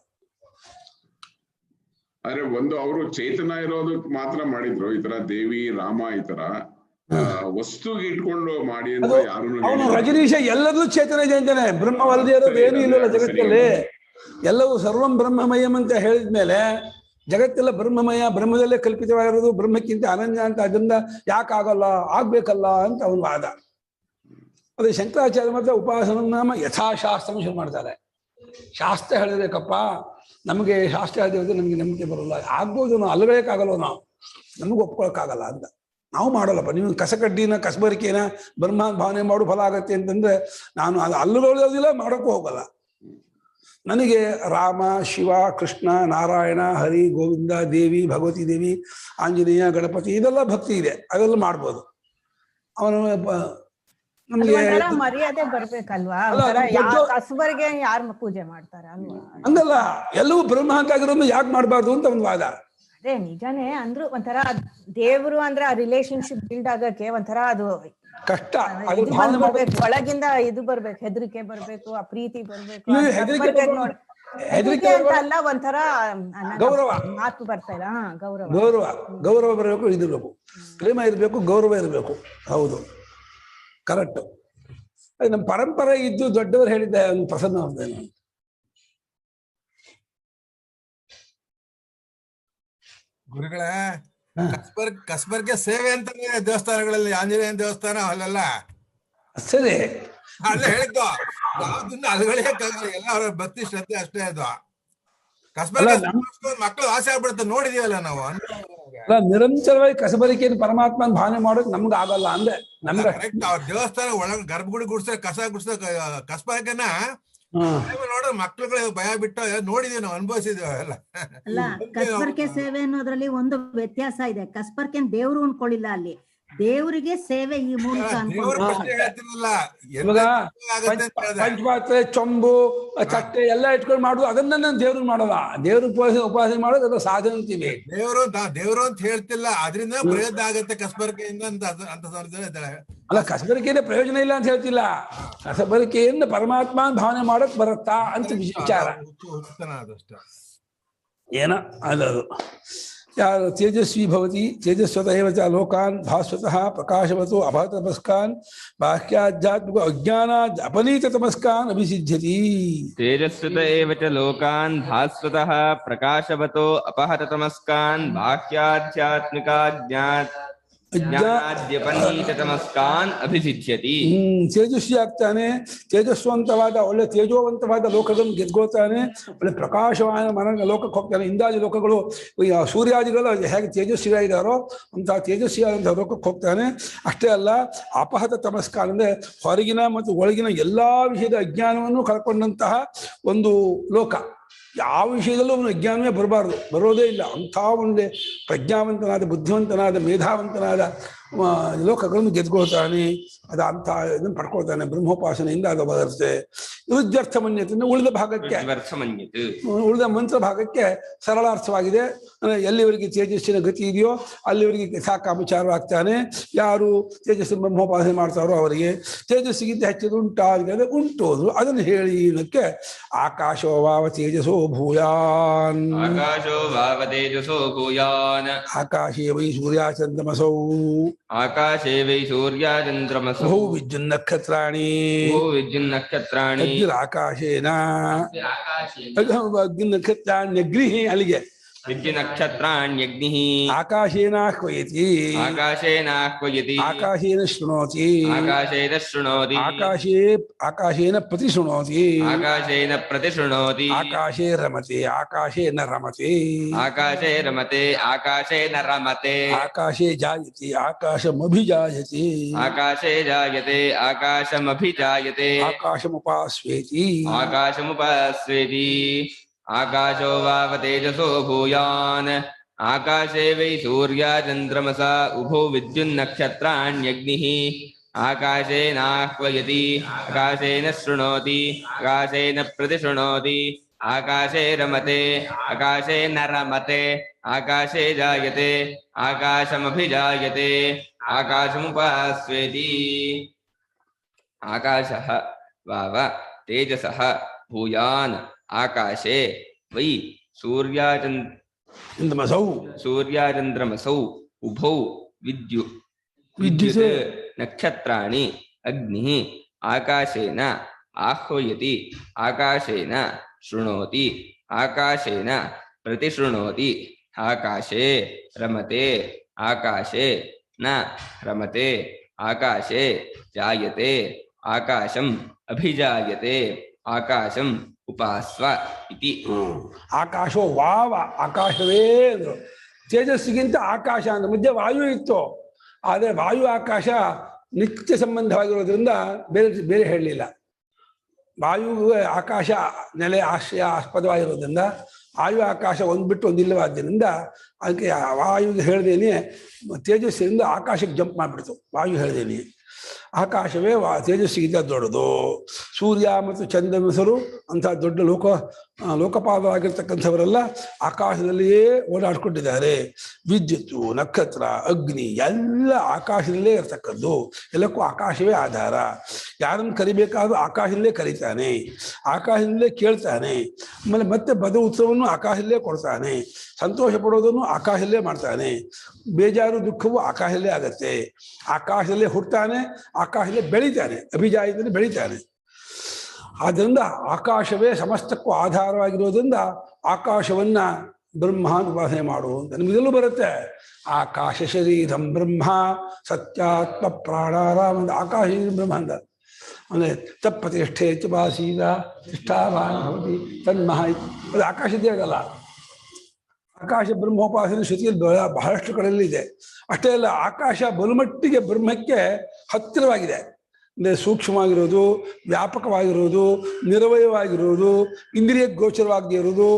ಆದ್ರೆ ಒಂದು ಅವರು ಚೇತನ ಇರೋದಕ್ಕೆ ಮಾತ್ರ ಮಾಡಿದ್ರು, ಈ ತರ ದೇವಿ ರಾಮ ಈ ತರ ವಸ್ತುಗೆ ಇಟ್ಕೊಂಡು ಮಾಡಿ ಅಂತ ಯಾರು. ಅವನು ರಜನೀಶ ಎಲ್ಲದೂ ಚೇತನ ಇದೆ ಅಂತಾನೆ, ಬ್ರಹ್ಮವಲ್ಲದೆ ಇರೋದು ಏನೂ ಇಲ್ಲಲ್ಲ ಜಗತ್ತಲ್ಲಿ. ಎಲ್ಲವೂ ಸರ್ವಂ ಬ್ರಹ್ಮಮಯಂ ಅಂತ ಹೇಳಿದ್ಮೇಲೆ ಜಗತ್ತೆಲ್ಲ ಬ್ರಹ್ಮಮಯ, ಬ್ರಹ್ಮದಲ್ಲೇ ಕಲ್ಪಿತವಾಗಿರೋದು, ಬ್ರಹ್ಮಕ್ಕಿಂತ ಅನನ್ಯ ಅಂತ. ಅದರಿಂದ ಯಾಕಾಗಲ್ಲ, ಆಗ್ಬೇಕಲ್ಲ ಅಂತ ಅವನ ವಾದ. ಅದೇ ಶಂಕರಾಚಾರ್ಯ ಮಾತ್ರ ಉಪಾಸನ ನಾಮ ಯಥಾಶಾಸ್ತ್ರ ಶುರು ಮಾಡ್ತಾರೆ. ಶಾಸ್ತ್ರ ಹೇಳಬೇಕಪ್ಪ, ನಮಗೆ ಶಾಸ್ತ್ರ ಹೇಳಿದ್ರೆ ನಮಗೆ ನಂಬಿಕೆ ಬರೋಲ್ಲ, ಆಗ್ಬೋದು, ನಾವು ಅಲ್ಲಗಳಕ್ಕಾಗಲ್ಲ, ನಾವು ನಮಗೆ ಒಪ್ಕೊಳಕ್ಕಾಗಲ್ಲ ಅಂತ ನಾವು ಮಾಡೋಲ್ಲಪ್ಪ. ನೀವು ಕಸಕಡ್ಡಿನ ಕಸಬರಿಕೆನ ಬ್ರಹ್ಮ ಭಾವನೆ ಮಾಡು ಫಲ ಆಗತ್ತೆ ಅಂತಂದ್ರೆ ನಾನು ಅದು ಅಲ್ಲುಗಳೋದಿಲ್ಲ, ಮಾಡೋಕ್ಕೂ ಹೋಗಲ್ಲ. ನನಗೆ ರಾಮ, ಶಿವ, ಕೃಷ್ಣ, ನಾರಾಯಣ, ಹರಿ, ಗೋವಿಂದ, ದೇವಿ, ಭಗವತಿ ದೇವಿ, ಆಂಜನೇಯ, ಗಣಪತಿ ಇದೆಲ್ಲ ಭಕ್ತಿ ಇದೆ, ಅದೆಲ್ಲ ಮಾಡ್ಬೋದು. ಅವನು ನಮ್ಗೆ ಮರ್ಯಾದೆ ಬರ್ಬೇಕಲ್ವಾ? ಕಸಬರಿಗೆ ಯಾರು ಪೂಜೆ ಮಾಡ್ತಾರೆ ಅಲ್ವಾ? ಹಂಗಲ್ಲ, ಎಲ್ಲವೂ ಬ್ರಹ್ಮ ಅಂತ ಆಗಿರೋದು ಯಾಕೆ ಮಾಡ್ಬಾರ್ದು ಅಂತ ಒಂದು ವಾದ. ಅದೇ ನಿಜಾನೇ. ಅಂದ್ರು ಒಂಥರ ದೇವ್ರು ಅಂದ್ರೆ ಆ ರಿಲೇಶನ್ಶಿಪ್ ಬಿಲ್ಡ್ ಆಗಕ್ಕೆ ಒಂಥರ ಅದು ಕಷ್ಟ. ಒಳಗಿಂದ ಇದು ಬರ್ಬೇಕು, ಹೆದರಿಕೆ ಬರ್ಬೇಕು, ಆ ಪ್ರೀತಿ ಬರ್ಬೇಕು. ಹೆದರಿಕೆ ಅಲ್ಲ, ಒಂಥರ ಗೌರವ ಮಾತು ಬರ್ತಾ ಇಲ್ಲ. ಗೌರವ ಬರಬೇಕು, ಇದಿರ್ಬೇಕು, ಪ್ರೇಮ ಇರ್ಬೇಕು, ಗೌರವ ಇರ್ಬೇಕು. ಹೌದು, ಕರೆಕ್ಟ್. ಅದು ನಮ್ಮ ಪರಂಪರೆ ಇದ್ದು ದೊಡ್ಡವರು ಹೇಳಿದ್ದೆ ಒಂದು ಪ್ರಸನ್ನ ಅವ್ರದ್ದೇನು. ಗುರುಗಳೇ, ಕಸ್ಬರ್ಗೆ ಸೇವೆ ಅಂತಾನೆ ದೇವಸ್ಥಾನಗಳಲ್ಲಿ, ಆಂಜನೇಯ ದೇವಸ್ಥಾನ ಅಲ್ಲೆಲ್ಲ ಸರಿ, ಅಲ್ಲೇ ಹೇಳಿದ್ದು ಅಲ್ಗಳಕ್ಕಾಗಲ್ಲ, ಎಲ್ಲ ಅವ್ರ ಭಕ್ತಿ ಶ್ರದ್ಧೆ ಅಷ್ಟೇ. ಅದು ಕಸ್ಬರ್ಗೆ ಮಕ್ಕಳು ಆಸೆ ಆಗ್ಬಿಡುತ್ತೆ, ನೋಡಿದೀವಲ್ಲ ನಾವು. ನಿರಂತರವಾಗಿ ಕಸಬರಿಕೆಯನ್ನು ಪರಮಾತ್ಮನ ಭಾವನೆ ಮಾಡೋಕೆ ನಮ್ಗೆ ಆಗಲ್ಲ ಅಂದ್ರೆ ನಮ್ಗೆ ಅವ್ರ ದೇವಸ್ಥಾನ ಒಳಗ ಗರ್ಭಗುಡಿ ಗುಡ್ಸ್ತಾರೆ, ಕಸ ಗುಡ್ಸ್ತಾರೆ, ಕಸ್ಬರ್ಗೆನ ನೋಡ್ರೆ ಮಕ್ಳುಗಳು ಭಯ ಬಿಟ್ಟು ನೋಡಿದೀವಿ, ನಾವು ಅನುಭವಿಸಿದೀವಿ ಎಲ್ಲ. ಅಲ್ಲ, ಕಸ್ಬರ್ಕೆ ಸೇವೆ ಅನ್ನೋದ್ರಲ್ಲಿ ಒಂದು ವ್ಯತ್ಯಾಸ ಇದೆ. ಕಸ್ಬರ್ಕೆ ದೇವ್ರು ಅನ್ಕೊಳ್ಳಿಲ್ಲ, ಅಲ್ಲಿ ದೇವರಿಗೆ ಸೇವೆ ಈ ಮೂಲಕ ದೇವರ ಅನ್ಕೊಂಡು ಪ್ರಶ್ನೆ ಹೇಳ್ತಿರಲ್ಲ ಇವಾಗ ಪಂಚಪಾತ್ರೆ, ಚೊಂಬು, ಚಟ್ಟೆ ಎಲ್ಲ ಇಟ್ಕೊಂಡು ಮಾಡುದು ಅದನ್ನ ನಾನು ದೇವ್ರಿಗೆ ಮಾಡಲ್ಲ. ದೇವ್ರಿಗೆ ಉಪಾಸನೆ ಮಾಡೋದು ಅದು ಸಾಧನೆ ಅಂತೀವಿ. ದೇವರು ಅಂತ ಹೇಳ್ತಿಲ್ಲ, ಅದರಿಂದ ಪ್ರಯೋಜನ ಆಗತ್ತೆ ಕಸ್ಬರಿಕೆಯಿಂದ ಅಂತ ಅಲ್ಲ, ಕಸಬರಿಕೆಯಿಂದ ಪ್ರಯೋಜನ ಇಲ್ಲ ಅಂತ ಹೇಳ್ತಿಲ್ಲ. ಕಸಬರಿಕೆಯಿಂದ ಪರಮಾತ್ಮ ಭಾವನೆ ಮಾಡಕ್ ಬರುತ್ತಾ ಅಂತ ವಿಚಾರ. ಏನ ಅದು ಯಾರು ತೇಜಸ್ವಿ ಭವತಿ ತೇಜಸ್ವತ ಏವ ಚ ಲೋಕಾನ್ ಭಾಸ್ವತಃ ಪ್ರಕಾಶವತೋ ಅಭಾತ ತಮಸ್ಕಾನ್ ಬಾಹ್ಯಾಧ್ಯಾತ್ಮಿಕ ಅಜ್ಞಾನಾದ್ ಅಪನೀತ ತಮಸ್ಕಾನ್ ಅಭಿಸಿದ್ಧ್ಯತಿ. ತೇಜಸ್ವತ ಏವ ಚ ಲೋಕಾನ್ ಭಾಸ್ವತಃ ಪ್ರಕಾಶವತೋ ಅಪಹತ ತಮಸ್ಕಾನ್ ಬಾಹ್ಯಾಧ್ಯಾತ್ಮಿಕ ಜ್ಞಾನಾದ್ಯಪನೀತ ತಮಸ್ಕಾನ್ ಅಭಿಸಿದ್ಧ್ಯತಿ. ತೇಜಸ್ವಿ ಆಗ್ತಾನೆ, ತೇಜಸ್ವಂತವಾದ ಒಳ್ಳೆ ತೇಜೋವಂತವಾದ ಲೋಕಗಳನ್ನು ಗೆದ್ಕೊಳ್ತಾನೆ, ಒಳ್ಳೆ ಪ್ರಕಾಶವಾದ ಮನ ಲೋಕಕ್ಕೆ ಹೋಗ್ತಾನೆ. ಇಂದಾದಿ ಲೋಕಗಳು ಸೂರ್ಯಾದಿಗಳು ಹೇಗೆ ತೇಜಸ್ವಿಯಾಗಿದ್ದಾರೋ ಅಂತಹ ತೇಜಸ್ವಿಯಾದಂತಹ ಲೋಕಕ್ಕೆ ಹೋಗ್ತಾನೆ. ಅಷ್ಟೇ ಅಲ್ಲ, ಅಪಹತ ತಮಸ್ಕಾನ್ ಅಂದರೆ ಹೊರಗಿನ ಮತ್ತು ಒಳಗಿನ ಎಲ್ಲಾ ವಿಷಯದ ಅಜ್ಞಾನವನ್ನು ಕಳ್ಕೊಂಡಂತಹ ಒಂದು ಲೋಕ. ಯಾವ ವಿಷಯದಲ್ಲೂ ಅವನು ಅಜ್ಞಾನವೇ ಬರಬಾರ್ದು, ಬರೋದೇ ಇಲ್ಲ. ಅಂಥ ಒಂದು ಪ್ರಜ್ಞಾವಂತನಾದ, ಬುದ್ಧಿವಂತನಾದ, ಮೇಧಾವಂತನಾದ ಲೋಕಗಳನ್ನು ಗೆದ್ಕೊಳ್ತಾನೆ. ಅದು ಅಂಥ ಇದನ್ನು ಪಡ್ಕೊಳ್ತಾನೆ. ಬ್ರಹ್ಮೋಪಾಸನೆಯಿಂದ ಅದು ಬರುತ್ತೆ. ಯುದ್ಧರ್ಥ ಮನ್ಯತೆ ಉಳಿದ ಭಾಗಕ್ಕೆ, ಉಳಿದ ಮಂತ್ರ ಭಾಗಕ್ಕೆ ಸರಳಾರ್ಥವಾಗಿದೆ. ಎಲ್ಲಿವರೆಗೆ ತೇಜಸ್ಸಿನ ಗತಿ ಇದೆಯೋ ಅಲ್ಲಿವರೆಗೆ ಸಾಕಾಮಚಾರವಾಗ್ತಾನೆ. ಯಾರು ತೇಜಸ್ಸಿನ ಬ್ರಹ್ಮೋಪಾಸನೆ ಮಾಡ್ತಾರೋ ಅವರಿಗೆ ತೇಜಸ್ಸಿಗಿಂತ ಹೆಚ್ಚಿದ ಉಂಟಾಗಿದೆ, ಉಂಟೋದು ಅದನ್ನು ಹೇಳಿ ಏನಕ್ಕೆ ಆಕಾಶೋ ವಾವ ತೇಜಸೋ ಭೂಯಾನ್, ಆಕಾಶೋ ವಾವ ತೇಜಸೋ ಭೂಯಾನ್, ಆಕಾಶೇ ವೈ ಸೂರ್ಯಾಚಂದ್ರಮಸೌ, ಆಕಾಶೇ ವೈ ಸೂರ್ಯಾಚಂದ್ರಮಸೌ, ಬಹು ವಿದ್ಯುನ್ನಕ್ಷತ್ರಾಣಿ, ಬಹು ವಿದ್ಯುನ್ನಕ್ಷತ್ರಾಣಿ, ಆಕಾಶೇನ ನಕ್ಷತ್ರಾಣ್ಯಗ್ನಿ, ಅಲ್ಲಿಗೆ ವಿದ್ಯುನ್ನಕ್ಷತ್ರಾಣ್ಯಗ್ನಿಃ, ಆಕಾಶೇನಾಹ್ವಯತಿ, ಆಕಾಶೇನಾಹ್ವಯತಿ, ಆಕಾಶೇನ ಶೃಣೋತಿ, ಆಕಾಶೇನ ಶೃಣೋತಿ, ಆಕಾಶೇನ ಪ್ರತಿಶೃಣೋತಿ, ಆಕಾಶೇನ ಪ್ರತಿಶೃಣೋತಿ, ಆಕಾಶೇ ರಮತೆ, ಆಕಾಶೇನ ರಮತೆ, ಆಕಾಶೇ ರಮತೆ, ಆಕಾಶೇನ ರಮತೆ, ಆಕಾಶೇ ಜಾಯತೆ, ಆಕಾಶಮಭಿಜಾಯತೆ, ಆಕಾಶೇ ಜಾಯತೆ, ಆಕಾಶಮಭಿಜಾಯತೆ, ಆಕಾಶಮುಪಾಸ್ವೇತಿ, ಆಕಾಶಮುಪಸ್ವೇತಿ. ಆಕಾಶೋ ವಾವ ತೇಜಸೋ ಭೂಯಾನ್, ಆಕಾಶೇ ವೈ ಸೂರ್ಯಾಚಂದ್ರಮಸ ಉಭೋ ವಿದ್ಯುನ್ನಕ್ಷತ್ರಾಣ್ಯಗ್ನಿಃ, ಆಕಾಶೇನಾಹ್ವಯತಿ, ಆಕಾಶೇನ ಶೃಣೋತಿ, ಆಕಾಶೇನ ಪ್ರತಿಶೃಣೋತಿ, ಆಕಾಶೇ ರಮತೆ, ಆಕಾಶೇನ ರಮತೆ, ಆಕಾಶೇ ಜಾಯತೆ, ಆಕಾಶಮಭಿಜಾಯತೆ, ಆಕಾಶಮುಪಸ್ವೇತಿ. ಆಕಾಶಃ ವಾವ ತೇಜಸಃ ಭೂಯಾನ್, ಆಕಾಶೇ ವೈ ಸೂರ್ಯಾಚಂದ್ರಮಸೌ ಉಭೌ ವಿದ್ಯುತ್ ನಕ್ಷತ್ರಾಣಿ ಅಗ್ನಿಃ, ಆಕಾಶೇನ ಆಹ್ವಯತಿ, ಆಕಾಶೇನ ಶೃಣೋತಿ, ಆಕಾಶೇನ ಪ್ರತಿಶೃಣೋತಿ, ಆಕಾಶೇ ರಮತೆ, ಆಕಾಶೇ ನ ರಮತೆ, ಆಕಾಶೇ ಜಾಯತೆ, ಆಕಾಶಂ ಅಭಿಜಾಯತೆ, ಆಕಾಶಂ ಉಪಾಸ್ವ ಇತಿ. ಆಕಾಶೋ ವಾವ, ಆಕಾಶವೇ ಅಂದ್ರು. ತೇಜಸ್ಸಿಗಿಂತ ಆಕಾಶ ಅಂದ್ರೆ ಮಧ್ಯೆ ವಾಯು ಇತ್ತು. ಆದರೆ ವಾಯು ಆಕಾಶ ನಿತ್ಯ ಸಂಬಂಧವಾಗಿರೋದ್ರಿಂದ ಬೇರೆ ಬೇರೆ ಹೇಳಲಿಲ್ಲ. ವಾಯು ಆಕಾಶ ನೆಲೆ ಆಶ್ರಯ ಆಸ್ಪದವಾಗಿರೋದ್ರಿಂದ ವಾಯು ಆಕಾಶ ಒಂದು ಬಿಟ್ಟು ಒಂದಿಲ್ಲವಾದ್ದರಿಂದ ಅದಕ್ಕೆ ವಾಯುಗೆ ಹೇಳ್ದೇನೆ ತೇಜಸ್ಸಿನಿಂದ ಆಕಾಶಕ್ಕೆ ಜಂಪ್ ಮಾಡಿಬಿಡ್ತು. ವಾಯು ಹೇಳ್ದೇನೆ ಆಕಾಶವೇ ತೇಜಸ್ಸಿಗಿಂತ ದೊಡ್ಡದು. ಸೂರ್ಯ ಮತ್ತು ಚಂದ್ರಮಸರು ಅಂಥ ದೊಡ್ಡ ಲೋಕಪಾಲವಾಗಿರ್ತಕ್ಕಂಥವರೆಲ್ಲ ಆಕಾಶದಲ್ಲಿಯೇ ಓಡಾಡ್ಕೊಂಡಿದ್ದಾರೆ. ವಿದ್ಯುತ್ತು, ನಕ್ಷತ್ರ, ಅಗ್ನಿ ಎಲ್ಲ ಆಕಾಶದಲ್ಲೇ ಇರ್ತಕ್ಕದ್ದು. ಎಲ್ಲಕ್ಕೂ ಆಕಾಶವೇ ಆಧಾರ. ಯಾರನ್ನು ಕರಿಬೇಕಾದ್ರೂ ಆಕಾಶದಲ್ಲೇ ಕರೀತಾನೆ, ಆಕಾಶದಲ್ಲೇ ಕೇಳ್ತಾನೆ. ಆಮೇಲೆ ಮತ್ತೆ ಬದ ಉತ್ಸವವನ್ನು ಆಕಾಶದಲ್ಲೇ ಕೊಡ್ತಾನೆ. ಸಂತೋಷ ಪಡೋದನ್ನು ಆಕಾಶದಲ್ಲೇ ಮಾಡ್ತಾನೆ. ಬೇಜಾರು ದುಃಖವು ಆಕಾಶದಲ್ಲೇ ಆಗತ್ತೆ. ಆಕಾಶದಲ್ಲೇ ಹುಡ್ತಾನೆ, ಆಕಾಶದಲ್ಲೇ ಬೆಳಿತಾನೆ, ಅಭಿಜಾಯದಲ್ಲಿ ಬೆಳಿತಾನೆ. ಆದ್ದರಿಂದ ಆಕಾಶವೇ ಸಮಸ್ತಕ್ಕೂ ಆಧಾರವಾಗಿರೋದ್ರಿಂದ ಆಕಾಶವನ್ನ ಬ್ರಹ್ಮ ಉಪಾಸನೆ ಮಾಡು ಅಂತ ನಿಮಗೆಲ್ಲೂ ಬರುತ್ತೆ. ಆಕಾಶ ಶರೀರಂ ಬ್ರಹ್ಮ ಸತ್ಯಾತ್ಮ ಪ್ರಾಣಾರಾಮ ಆಕಾಶ ಬ್ರಹ್ಮ ಅಂತ ಅಂದರೆ ತಪ್ಪತಿಷ್ಠೆ ಚುಪಾಸೀದ ನಿಷ್ಠಾಭಾನ ಭವತಿ ತನ್ಮಹ. ಅದು ಆಕಾಶದ್ದೇ ಆಗಲ್ಲ. ಆಕಾಶ ಬ್ರಹ್ಮೋಪಾಸನೆ ಶ್ರುತಿಯಲ್ಲಿ ಬಹಳಷ್ಟು ಕಡೆಯಲ್ಲಿ ಇದೆ. ಅಷ್ಟೇ ಅಲ್ಲ, ಆಕಾಶ ಬಲುಮಟ್ಟಿಗೆ ಬ್ರಹ್ಮಕ್ಕೆ ಹತ್ತಿರವಾಗಿದೆ. ಅಂದರೆ ಸೂಕ್ಷ್ಮವಾಗಿರೋದು, ವ್ಯಾಪಕವಾಗಿರೋದು, ನಿರವಯವಾಗಿರೋದು, ಇಂದ್ರಿಯ ಗೋಚರವಾಗದೇ ಇರೋದು,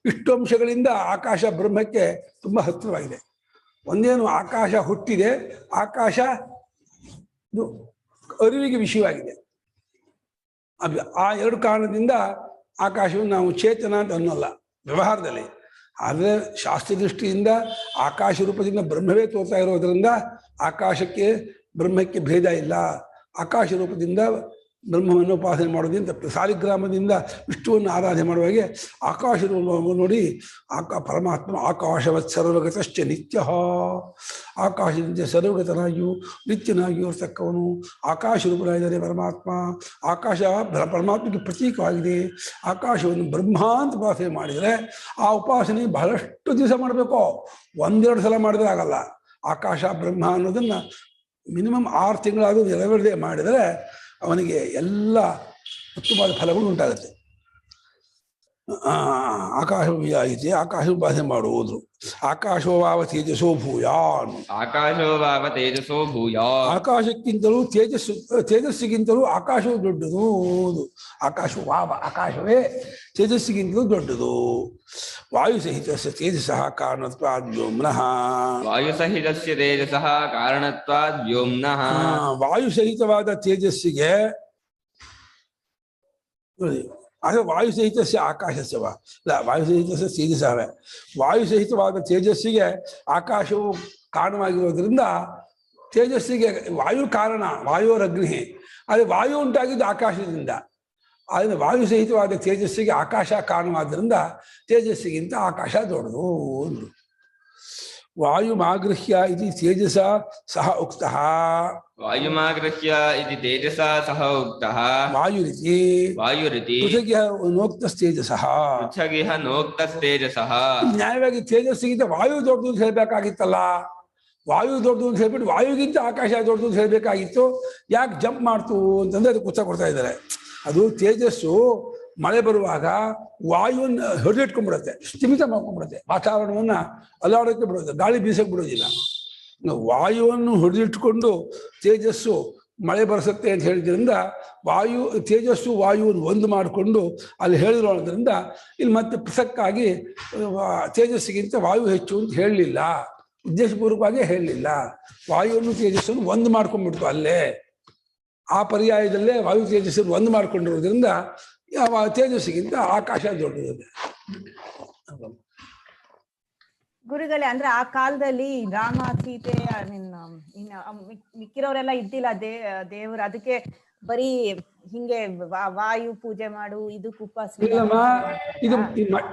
ಇಷ್ಟು ಅಂಶಗಳಿಂದ ಆಕಾಶ ಬ್ರಹ್ಮಕ್ಕೆ ತುಂಬ ಹತ್ತಿರವಾಗಿದೆ. ಒಂದೇನು ಆಕಾಶ ಹುಟ್ಟಿದೆ, ಆಕಾಶ ಇದು ಅರಿವಿಗೆ ವಿಷಯವಾಗಿದೆ. ಆ ಎರಡು ಕಾರಣದಿಂದ ಆಕಾಶವನ್ನು ನಾವು ಚೇತನ ಅಂತ ಅನ್ನೋಲ್ಲ ವ್ಯವಹಾರದಲ್ಲಿ. ಆದರೆ ಶಾಸ್ತ್ರದೃಷ್ಟಿಯಿಂದ ಆಕಾಶ ರೂಪದಿಂದ ಬ್ರಹ್ಮವೇ ತೋರ್ತಾ ಇರೋದ್ರಿಂದ ಆಕಾಶಕ್ಕೆ ಬ್ರಹ್ಮಕ್ಕೆ ಭೇದ ಇಲ್ಲ. ಆಕಾಶ ರೂಪದಿಂದ ಬ್ರಹ್ಮವನ್ನು ಉಪಾಸನೆ ಮಾಡೋದ್ರಿಂದ ಸಾಲಿಗ್ರಾಮದಿಂದ ವಿಷ್ಣುವನ್ನು ಆರಾಧನೆ ಮಾಡುವಾಗೆ ಆಕಾಶ ರೂಪವನ್ನು ನೋಡಿ ಪರಮಾತ್ಮ ಆಕಾಶವತ್ ಸರ್ವಗತಶ್ಚ ನಿತ್ಯ, ಆಕಾಶದಿಂದ ಸರ್ವಗತನಾಗಿಯೂ ನಿತ್ಯನಾಗಿಯೂ ಇರ್ತಕ್ಕವನು ಆಕಾಶ ರೂಪನಾಗಿದ್ದಾರೆ ಪರಮಾತ್ಮ. ಆಕಾಶ ಪರಮಾತ್ಮಕ್ಕೆ ಪ್ರತೀಕವಾಗಿದೆ. ಆಕಾಶವನ್ನು ಬ್ರಹ್ಮ ಅಂತ ಉಪಾಸನೆ ಮಾಡಿದರೆ ಆ ಉಪಾಸನೆ ಬಹಳಷ್ಟು ದಿವಸ ಮಾಡಬೇಕು, ಒಂದೆರಡು ಸಲ ಮಾಡಿದ್ರೆ ಆಗಲ್ಲ. ಆಕಾಶ ಬ್ರಹ್ಮ ಅನ್ನೋದನ್ನು ಮಿನಿಮಮ್ 6 ತಿಂಗಳಾದರೂ ನೆರವೇರದೆ ಮಾಡಿದರೆ ಅವನಿಗೆ ಎಲ್ಲ ಉತ್ತಮವಾದ ಫಲಗಳು ಉಂಟಾಗುತ್ತೆ. ಆಕಾಶ ಆಗಿದೆ, ಆಕಾಶ ಉಪಾಸನೆ ಮಾಡುವುದು. ಆಕಾಶೋ ವಾವ ತೇಜಸೋ ಭೂಯಾನ್, ಆಕಾಶೋ ವಾವ ತೇಜಸೋ ಭೂಯಾನ್, ಆಕಾಶಕ್ಕಿಂತಲೂ ತೇಜಸ್ಸಿಗಿಂತಲೂ ಆಕಾಶವು ದೊಡ್ಡದು. ಆಕಾಶವು ವಾವ, ಆಕಾಶವೇ ತೇಜಸ್ಸಿಗಿಂತಲೂ ದೊಡ್ಡದು. ವಾಯು ಸಹಿತ ತೇಜಸಃ ಕಾರಣತ್ವಾದ್ ವ್ಯೋಮ್ನಃ, ವಾಯು ಸಹಿತಸ್ಯ ತೇಜಸಃ ಕಾರಣತ್ವಾದ್ ವ್ಯೋಮ್ನಃ. ವಾಯು ಸಹಿತವಾದ ತೇಜಸ್ಸಿಗೆ ಅದು ವಾಯು ಸಹಿತಸ್ಯ ಆಕಾಶಸ್ಯ ಇಲ್ಲ, ವಾಯು ಸಹಿತಸ್ಯ ತೇಜಸವೇ. ವಾಯು ಸಹಿತವಾದ ತೇಜಸ್ಸಿಗೆ ಆಕಾಶವು ಕಾರಣವಾಗಿರೋದ್ರಿಂದ ತೇಜಸ್ಸಿಗೆ ವಾಯು ಕಾರಣ, ವಾಯುರಗ್ನಿ. ಆದರೆ ವಾಯು ಉಂಟಾಗಿದ್ದು ಆಕಾಶದಿಂದ. ಆದ್ದರಿಂದ ವಾಯು ಸಹಿತವಾದ ತೇಜಸ್ಸಿಗೆ ಆಕಾಶ ಕಾರಣವಾದ್ದರಿಂದ ತೇಜಸ್ಸಿಗಿಂತ ಆಕಾಶ ದೊಡ್ಡದು ಅಂದರು. ವಾಯುಮಾಗೃಹ್ಯ ಇತಿ ತೇಜಸ ಸಹ ಉಕ್ತಃ, ವಾಯುಮಾಗೃಹ್ಯ ಇತಿ ತೇಜಸ ಸಹ ಉಕ್ತಃ. ವಾಯುರಿತಿ ವಾಯುರಿತಿ ಪೃಥಗ್ಯ ನೋಕ್ತಸ್ತೇಜಸಃ, ಪೃಥಗಿಹ ನೋಕ್ತಸ್ತೇಜಸಃ. ನ್ಯಾಯವಾಗಿ ತೇಜಸ್ಸಿಗಿಂತ ವಾಯು ದೊಡ್ಡದು ಅಂತ ಹೇಳಬೇಕಾಗಿತ್ತಲ್ಲ. ವಾಯು ದೊಡ್ಡದು ಅಂತ ಹೇಳ್ಬಿಟ್ಟು ವಾಯುಗಿಂತ ಆಕಾಶ ದೊಡ್ಡದು ಅಂತ ಹೇಳಬೇಕಾಗಿತ್ತು. ಯಾಕೆ ಜಂಪ್ ಮಾಡ್ತು ಅಂತಂದ್ರೆ ಅದಕ್ಕೆ ಉತ್ತರ ಕೊಡ್ತಾ ಇದ್ದಾರೆ. ಅದು ತೇಜಸ್ಸು ಮಳೆ ಬರುವಾಗ ವಾಯುವನ್ನು ಹಿಡಿದಿಟ್ಕೊಂಡ್ಬಿಡುತ್ತೆ, ಸ್ಥಿಮಿತ ಮಾಡ್ಕೊಂಡ್ಬಿಡುತ್ತೆ, ವಾತಾವರಣವನ್ನು ಅಲ್ಲಾಡೋಕ್ಕೆ ಬಿಡೋದು, ಗಾಳಿ ಬೀಸಕ್ಕೆ ಬಿಡೋದಿಲ್ಲ. ವಾಯುವನ್ನು ಹಿಡಿದಿಟ್ಕೊಂಡು ತೇಜಸ್ಸು ಮಳೆ ಬರೆಸುತ್ತೆ ಅಂತ ಹೇಳಿದ್ರಿಂದ ತೇಜಸ್ಸು ವಾಯುವನ್ನು ಒಂದು ಮಾಡಿಕೊಂಡು ಅಲ್ಲಿ ಹೇಳಿರೋದ್ರಿಂದ ಇಲ್ಲಿ ಮತ್ತೆ ಪೃಥಕ್ಕಾಗಿ ತೇಜಸ್ಸಿಗಿಂತ ವಾಯು ಹೆಚ್ಚು ಅಂತ ಹೇಳಲಿಲ್ಲ, ಉದ್ದೇಶಪೂರ್ವಕವಾಗಿ ಹೇಳಲಿಲ್ಲ. ವಾಯುವನ್ನು ತೇಜಸ್ಸನ್ನು ಒಂದು ಮಾಡ್ಕೊಂಡ್ಬಿಡ್ತು ಅಲ್ಲೇ. ಆ ಪರ್ಯಾಯದಲ್ಲೇ ವಾಯು ತೇಜಸ್ಸನ್ನು ಒಂದು ಮಾಡ್ಕೊಂಡಿರೋದ್ರಿಂದ ಯಾವ ತೇಜಸ್ಸಿಗಿಂತ ಆಕಾಶ ದೊಡ್ಡದಿದೆ. ಗುರುಗಳೇ, ಅಂದ್ರೆ ಆ ಕಾಲದಲ್ಲಿ ರಾಮ ಸೀತೆ ಮಿಕ್ಕಿರೋರೆಲ್ಲ ಇದ್ದಿಲ್ಲ ದೇವರು, ಅದಕ್ಕೆ ಬರೀ ಹಿಂಗೆ ವಾಯು ಪೂಜೆ ಮಾಡು, ಇದು ಉಪಾಸನೆ.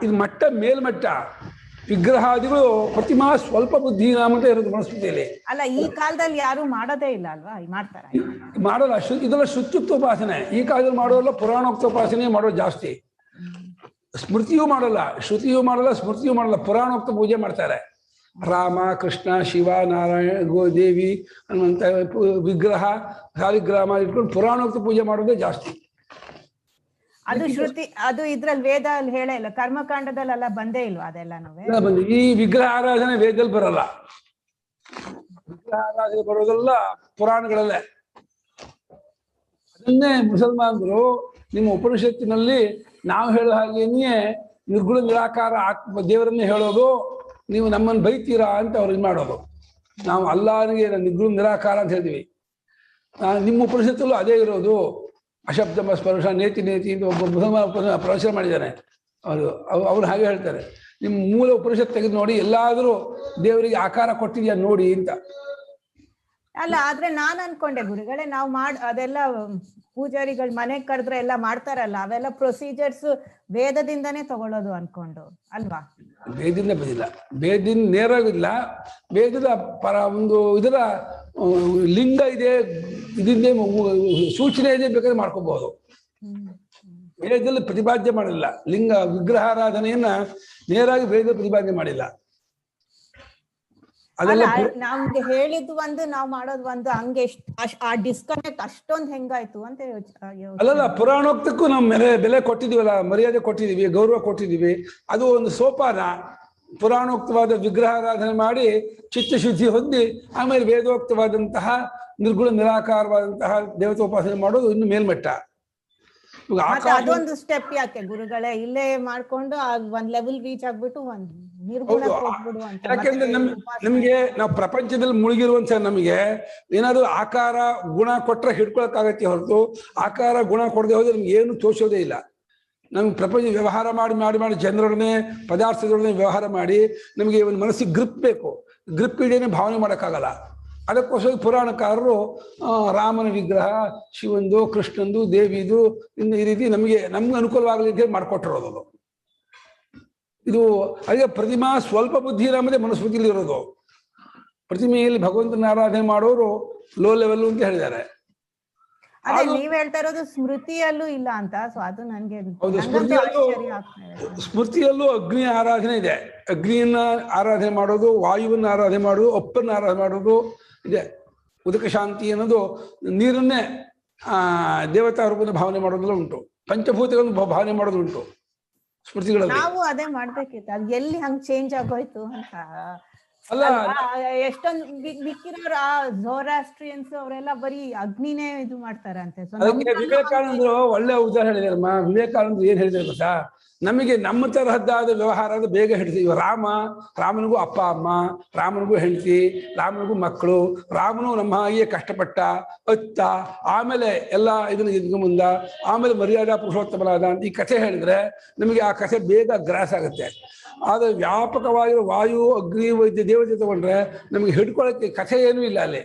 ಇದು ಮಟ್ಟ ಮೇಲ್ಮಟ್ಟ. ವಿಗ್ರಹಾದಿಗಳು ಪ್ರತಿಮಾ ಸ್ವಲ್ಪ ಬುದ್ಧಿ ಅಂತ ಇರೋದು ಮನಸ್ಪತಿಯಲ್ಲಿ. ಅಲ್ಲ, ಈ ಕಾಲದಲ್ಲಿ ಯಾರು ಮಾಡೋದೇ ಇಲ್ಲ ಅಲ್ವಾ? ಮಾಡ್ತಾರ? ಮಾಡಲ್ಲ. ಇದೆಲ್ಲ ಶ್ರುತ್ಯುಕ್ತ ಉಪಾಸನೆ. ಈ ಕಾಲದಲ್ಲಿ ಮಾಡೋಲ್ಲ, ಪುರಾಣೋಕ್ತ ಉಪಾಸನೆ ಮಾಡೋದು ಜಾಸ್ತಿ. ಸ್ಮೃತಿಯೂ ಮಾಡಲ್ಲ, ಶ್ರುತಿಯೂ ಮಾಡಲ್ಲ, ಸ್ಮೃತಿಯೂ ಮಾಡಲ್ಲ, ಪುರಾಣೋಕ್ತ ಪೂಜೆ ಮಾಡ್ತಾರೆ. ರಾಮ, ಕೃಷ್ಣ, ಶಿವ, ನಾರಾಯಣ, ಗೋದೇವಿ ಅನ್ನುವಂಥ ವಿಗ್ರಹ ಸಾಲಿಗ್ರಾಮ ಇಟ್ಕೊಂಡು ಪುರಾಣೋಕ್ತ ಪೂಜೆ ಮಾಡೋದೇ ಜಾಸ್ತಿ. ಅದು ಶ್ರುತಿ, ಅದು ಇದ್ರಲ್ಲಿ ವೇದ ಅಲ್ಲಿ ಹೇಳೇ ಇಲ್ಲ, ಕರ್ಮಕಾಂಡದಲ್ಲೆಲ್ಲ ಬಂದೇ ಇಲ್ವಾ ಅದೆಲ್ಲ? ಈ ವಿಗ್ರಹ ಆರಾಧನೆ ವೇದದಲ್ಲಿ ಬರಲ್ಲ. ವಿಗ್ರಹ ಆರಾಧನೆ ಬರೋದೆಲ್ಲ ಪುರಾಣಗಳಲ್ಲೇ. ಅದನ್ನೇ ಮುಸಲ್ಮಾನರು ನಿಮ್ಮ ಉಪನಿಷತ್ತಿನಲ್ಲಿ ನಾವು ಹೇಳೋ ಹಾಗೇನೆಯೇ ನಿರ್ಗುಣ ನಿರಾಕಾರ ದೇವರನ್ನೇ ಹೇಳೋದು, ನೀವು ನಮ್ಮನ್ನು ಬೈತೀರಾ ಅಂತ ಅವ್ರು ಇದು ಮಾಡೋದು. ನಾವು ಅಲ್ಲಾನಿಗೆ ನಿರ್ಗುಣ ನಿರಾಕಾರ ಅಂತ ಹೇಳ್ತೀವಿ. ನಿಮ್ಮ ಉಪನಿಷತ್ತಲ್ಲೂ ಅದೇ ಇರೋದು. ಅಶಬ್ದ ಸ್ಪರ್ಶ ನೇತಿ ನೇತಿ ಅಂತ ಒಬ್ಬ ಮುಸಲ್ಮಾನ ಪ್ರವಚನ ಮಾಡಿದ್ದಾನೆ. ಅವ್ರು ಹಾಗೆ ಹೇಳ್ತಾರೆ, ನಿಮ್ಮ ಮೂಲ ಉಪನಿಷತ್ತು ತೆಗೆದು ನೋಡಿ, ಎಲ್ಲಾದರೂ ದೇವರಿಗೆ ಆಕಾರ ಕೊಟ್ಟಿದ್ಯಾ ನೋಡಿ ಅಂತ. ಅಲ್ಲ, ಆದ್ರೆ ನಾನ್ ಅನ್ಕೊಂಡೆ ಗುರುಗಳೇ, ನಾವು ಅದೆಲ್ಲ ಪೂಜಾರಿಗಳು ಮನೆಗೆ ಕರೆದ್ರೆ ಎಲ್ಲ ಮಾಡ್ತಾರಲ್ಲ, ಅವೆಲ್ಲ ಪ್ರೊಸೀಜರ್ಸ್ ವೇದದಿಂದಾನೇ ತಗೊಳ್ಳೋದು ಅನ್ಕೊಂಡು ಅಲ್ವಾ? ವೇದದಿಂದ ಬಂದಿಲ್ಲ, ವೇದದಿಂದ ನೇರವಿಲ್ಲ. ವೇದದ ಒಂದು ಇದರ ಲಿಂಗ ಇದೆ, ಇದರಿಂದ ಸೂಚನೆ ಇದೆ, ಬೇಕಾದ್ರೆ ಮಾಡ್ಕೋಬಹುದು. ವೇದದಲ್ಲಿ ಪ್ರತಿಪಾದ್ಯ ಮಾಡಿಲ್ಲ. ಲಿಂಗ ವಿಗ್ರಹಾರಾಧನೆಯನ್ನ ನೇರಾಗಿ ವೇದ ಪ್ರತಿಪಾದ್ಯ ಮಾಡಿಲ್ಲ. ನಮ್ಗೆ ಹೇಳಿದ್ ಒಂದು, ನಾವ್ ಮಾಡೋದು ಒಂದು, ಹಂಗೆ ಆ ಡಿಸ್ಕನೆಕ್ಟ್ ಅಷ್ಟೊಂದು ಹೆಂಗಾಯ್ತು ಅಂತ ಅಲ್ಲಲ್ಲ, ಪುರಾಣೋಕ್ತಕ್ಕೂ ನಾವು ಬೆಲೆ ಕೊಟ್ಟಿದೀವಲ್ಲ, ಮರ್ಯಾದೆ ಕೊಟ್ಟಿದೀವಿ, ಗೌರವ ಕೊಟ್ಟಿದೀವಿ. ಅದು ಒಂದು ಸೋಪಾನ. ಪುರಾಣೋಕ್ತವಾದ ವಿಗ್ರಹಾರಾಧನೆ ಮಾಡಿ ಚಿತ್ತಶುದ್ಧಿ ಹೊಂದಿ ಆಮೇಲೆ ವೇದೋಕ್ತವಾದಂತಹ ನಿರ್ಗುಣ ನಿರಾಕಾರವಾದಂತಹ ದೇವತೋಪಾಸನೆ ಮಾಡೋದು ಇನ್ನು ಮೇಲ್ಮಟ್ಟ. ಅದೊಂದು ಸ್ಟೆಪ್ ಯಾಕೆ ಗುರುಗಳೇ? ಇಲ್ಲೇ ಮಾಡ್ಕೊಂಡು ಒಂದ್ ಲೆವೆಲ್ ರೀಚ್ ಆಗ್ಬಿಟ್ಟು ನಿರ್ಗುಣಕ್ಕೆ ಹೋಗ್ಬಿಡು ಅಂತ. ಯಾಕೆಂದ್ರೆ ನಮ್ಗೆ ನಾವು ಪ್ರಪಂಚದಲ್ಲಿ ಮುಳುಗಿರುವಂತ ನಮಗೆ ಏನಾದ್ರು ಆಕಾರ ಗುಣ ಕೊಟ್ರೆ ಹಿಡ್ಕೊಳಕ್ಕಾಗತ್ತೆ ಹೊರತು ಆಕಾರ ಗುಣ ಕೊಡದೆ ಹೋದ್ರೆ ನಮ್ಗೆ ಏನು ತೋರಿಸೋದೇ ಇಲ್ಲ. ನಮ್ಗೆ ಪ್ರಪಂಚ ವ್ಯವಹಾರ ಮಾಡಿ ಮಾಡಿ ಮಾಡಿ ಜನರೊಡನೆ ಪದಾರ್ಥದೊಡನೆ ವ್ಯವಹಾರ ಮಾಡಿ ನಮಗೆ ಒಂದು ಮನಸ್ಸಿಗೆ ಗ್ರಿಪ್ ಬೇಕು. ಗ್ರಿಪ್ ಇಡೇನೆ ಭಾವನೆ ಮಾಡೋಕ್ಕಾಗಲ್ಲ. ಅದಕ್ಕೋಸ್ಕರ ಪುರಾಣಕಾರರು ರಾಮನ ವಿಗ್ರಹ, ಶಿವಂದು, ಕೃಷ್ಣಂದು, ದೇವಿದು ಇನ್ನು ಈ ರೀತಿ ನಮ್ಗೆ ಅನುಕೂಲವಾಗಲಿ ಅಂತ ಹೇಳಿ ಮಾಡ್ಕೊಟ್ಟಿರೋದು. ಇದು ಅದೇ ಪ್ರತಿಮಾ ಸ್ವಲ್ಪ ಬುದ್ಧಿ ನಮ್ಮದೇ ಮನುಸ್ಮೃತಿಯಲ್ಲಿ ಇರೋದು. ಪ್ರತಿಮೆಯಲ್ಲಿ ಭಗವಂತನ ಆರಾಧನೆ ಮಾಡೋರು ಲೋ ಲೆವೆಲ್ ಅಂತ ಹೇಳಿದ್ದಾರೆ. ಅದೇ ನೀವ್ ಹೇಳ್ತಾ ಇರೋದು ಸ್ಮೃತಿಯಲ್ಲೂ ಇಲ್ಲ ಅಂತ. ಸೊ ಅದು ನನ್ಗೆ ಸ್ಮೃತಿಯಲ್ಲೂ ಅಗ್ನಿಯ ಆರಾಧನೆ ಇದೆ. ಅಗ್ನಿಯನ್ನ ಆರಾಧನೆ ಮಾಡೋದು, ವಾಯುವನ್ನ ಆರಾಧನೆ ಮಾಡೋದು, ಅಪ್ಪನ್ನ ಆರಾಧನೆ ಮಾಡೋದು ಇದೆ. ಉದಕ ಶಾಂತಿ ಅನ್ನೋದು ನೀರನ್ನೇ ದೇವತಾ ರೂಪದ ಭಾವನೆ ಮಾಡೋದೆಲ್ಲ ಉಂಟು. ಪಂಚಭೂತಗಳನ್ನು ಭಾವನೆ ಮಾಡೋದು ಉಂಟು ಸ್ಮೃತಿಗಳಲ್ಲಿ. ನಾವು ಅದೇ ಮಾಡ್ಬೇಕಿತ್ತು. ಅದು ಎಲ್ಲಿ ಹಂಗ್ ಚೇಂಜ್ ಆಗೋಯ್ತು ಅಂತ. ಅಲ್ಲ ಎಷ್ಟೊಂದು ಮಿಕ್ಕಿರೋರು ಆ ಝೋರಾಸ್ಟ್ರಿಯನ್ಸ್ ಅವರೆಲ್ಲ ಬರೀ ಅಗ್ನಿನೇ ಇದು ಮಾಡ್ತಾರಂತೆ. ಅದಕ್ಕೆ ವಿವೇಕಾನಂದರು ಒಳ್ಳೆ ಉದಾಹರಣೆ ಹೇಳಿದಾರಮ್ಮ. ವಿವೇಕಾನಂದರು ಏನ್ ಹೇಳಿದಾರೆ ಗೊತ್ತಾ, ನಮಗೆ ನಮ್ಮ ತರಹದ್ದಾದ ವ್ಯವಹಾರ ಅದು ಬೇಗ ಹಿಡಿತೀವಿ. ರಾಮನಿಗೂ ಅಪ್ಪ ಅಮ್ಮ, ರಾಮನಿಗೂ ಹೆಂಡತಿ, ರಾಮನಿಗೂ ಮಕ್ಕಳು, ರಾಮನು ನಮ್ಮ ಹಾಗೆಯೇ ಕಷ್ಟಪಟ್ಟ ಅತ್ತ, ಆಮೇಲೆ ಎಲ್ಲ ಇದನ್ನ ಮುಂದ, ಆಮೇಲೆ ಮರ್ಯಾದಾ ಪುರುಷೋತ್ತಮನಾದ ಅಂತ ಈ ಕಥೆ ಹೇಳಿದ್ರೆ ನಮಗೆ ಆ ಕಥೆ ಬೇಗ ಗ್ರಾಸ್ ಆಗುತ್ತೆ. ಆದ್ರೆ ವ್ಯಾಪಕವಾಗಿರೋ ವಾಯು, ಅಗ್ನಿ, ವೈದ್ಯ, ದೇವತೆ ತಗೊಂಡ್ರೆ ನಮಗೆ ಹಿಡ್ಕೊಳ್ಳೋಕ್ಕೆ ಕಥೆ ಏನೂ ಇಲ್ಲ. ಅಲ್ಲಿ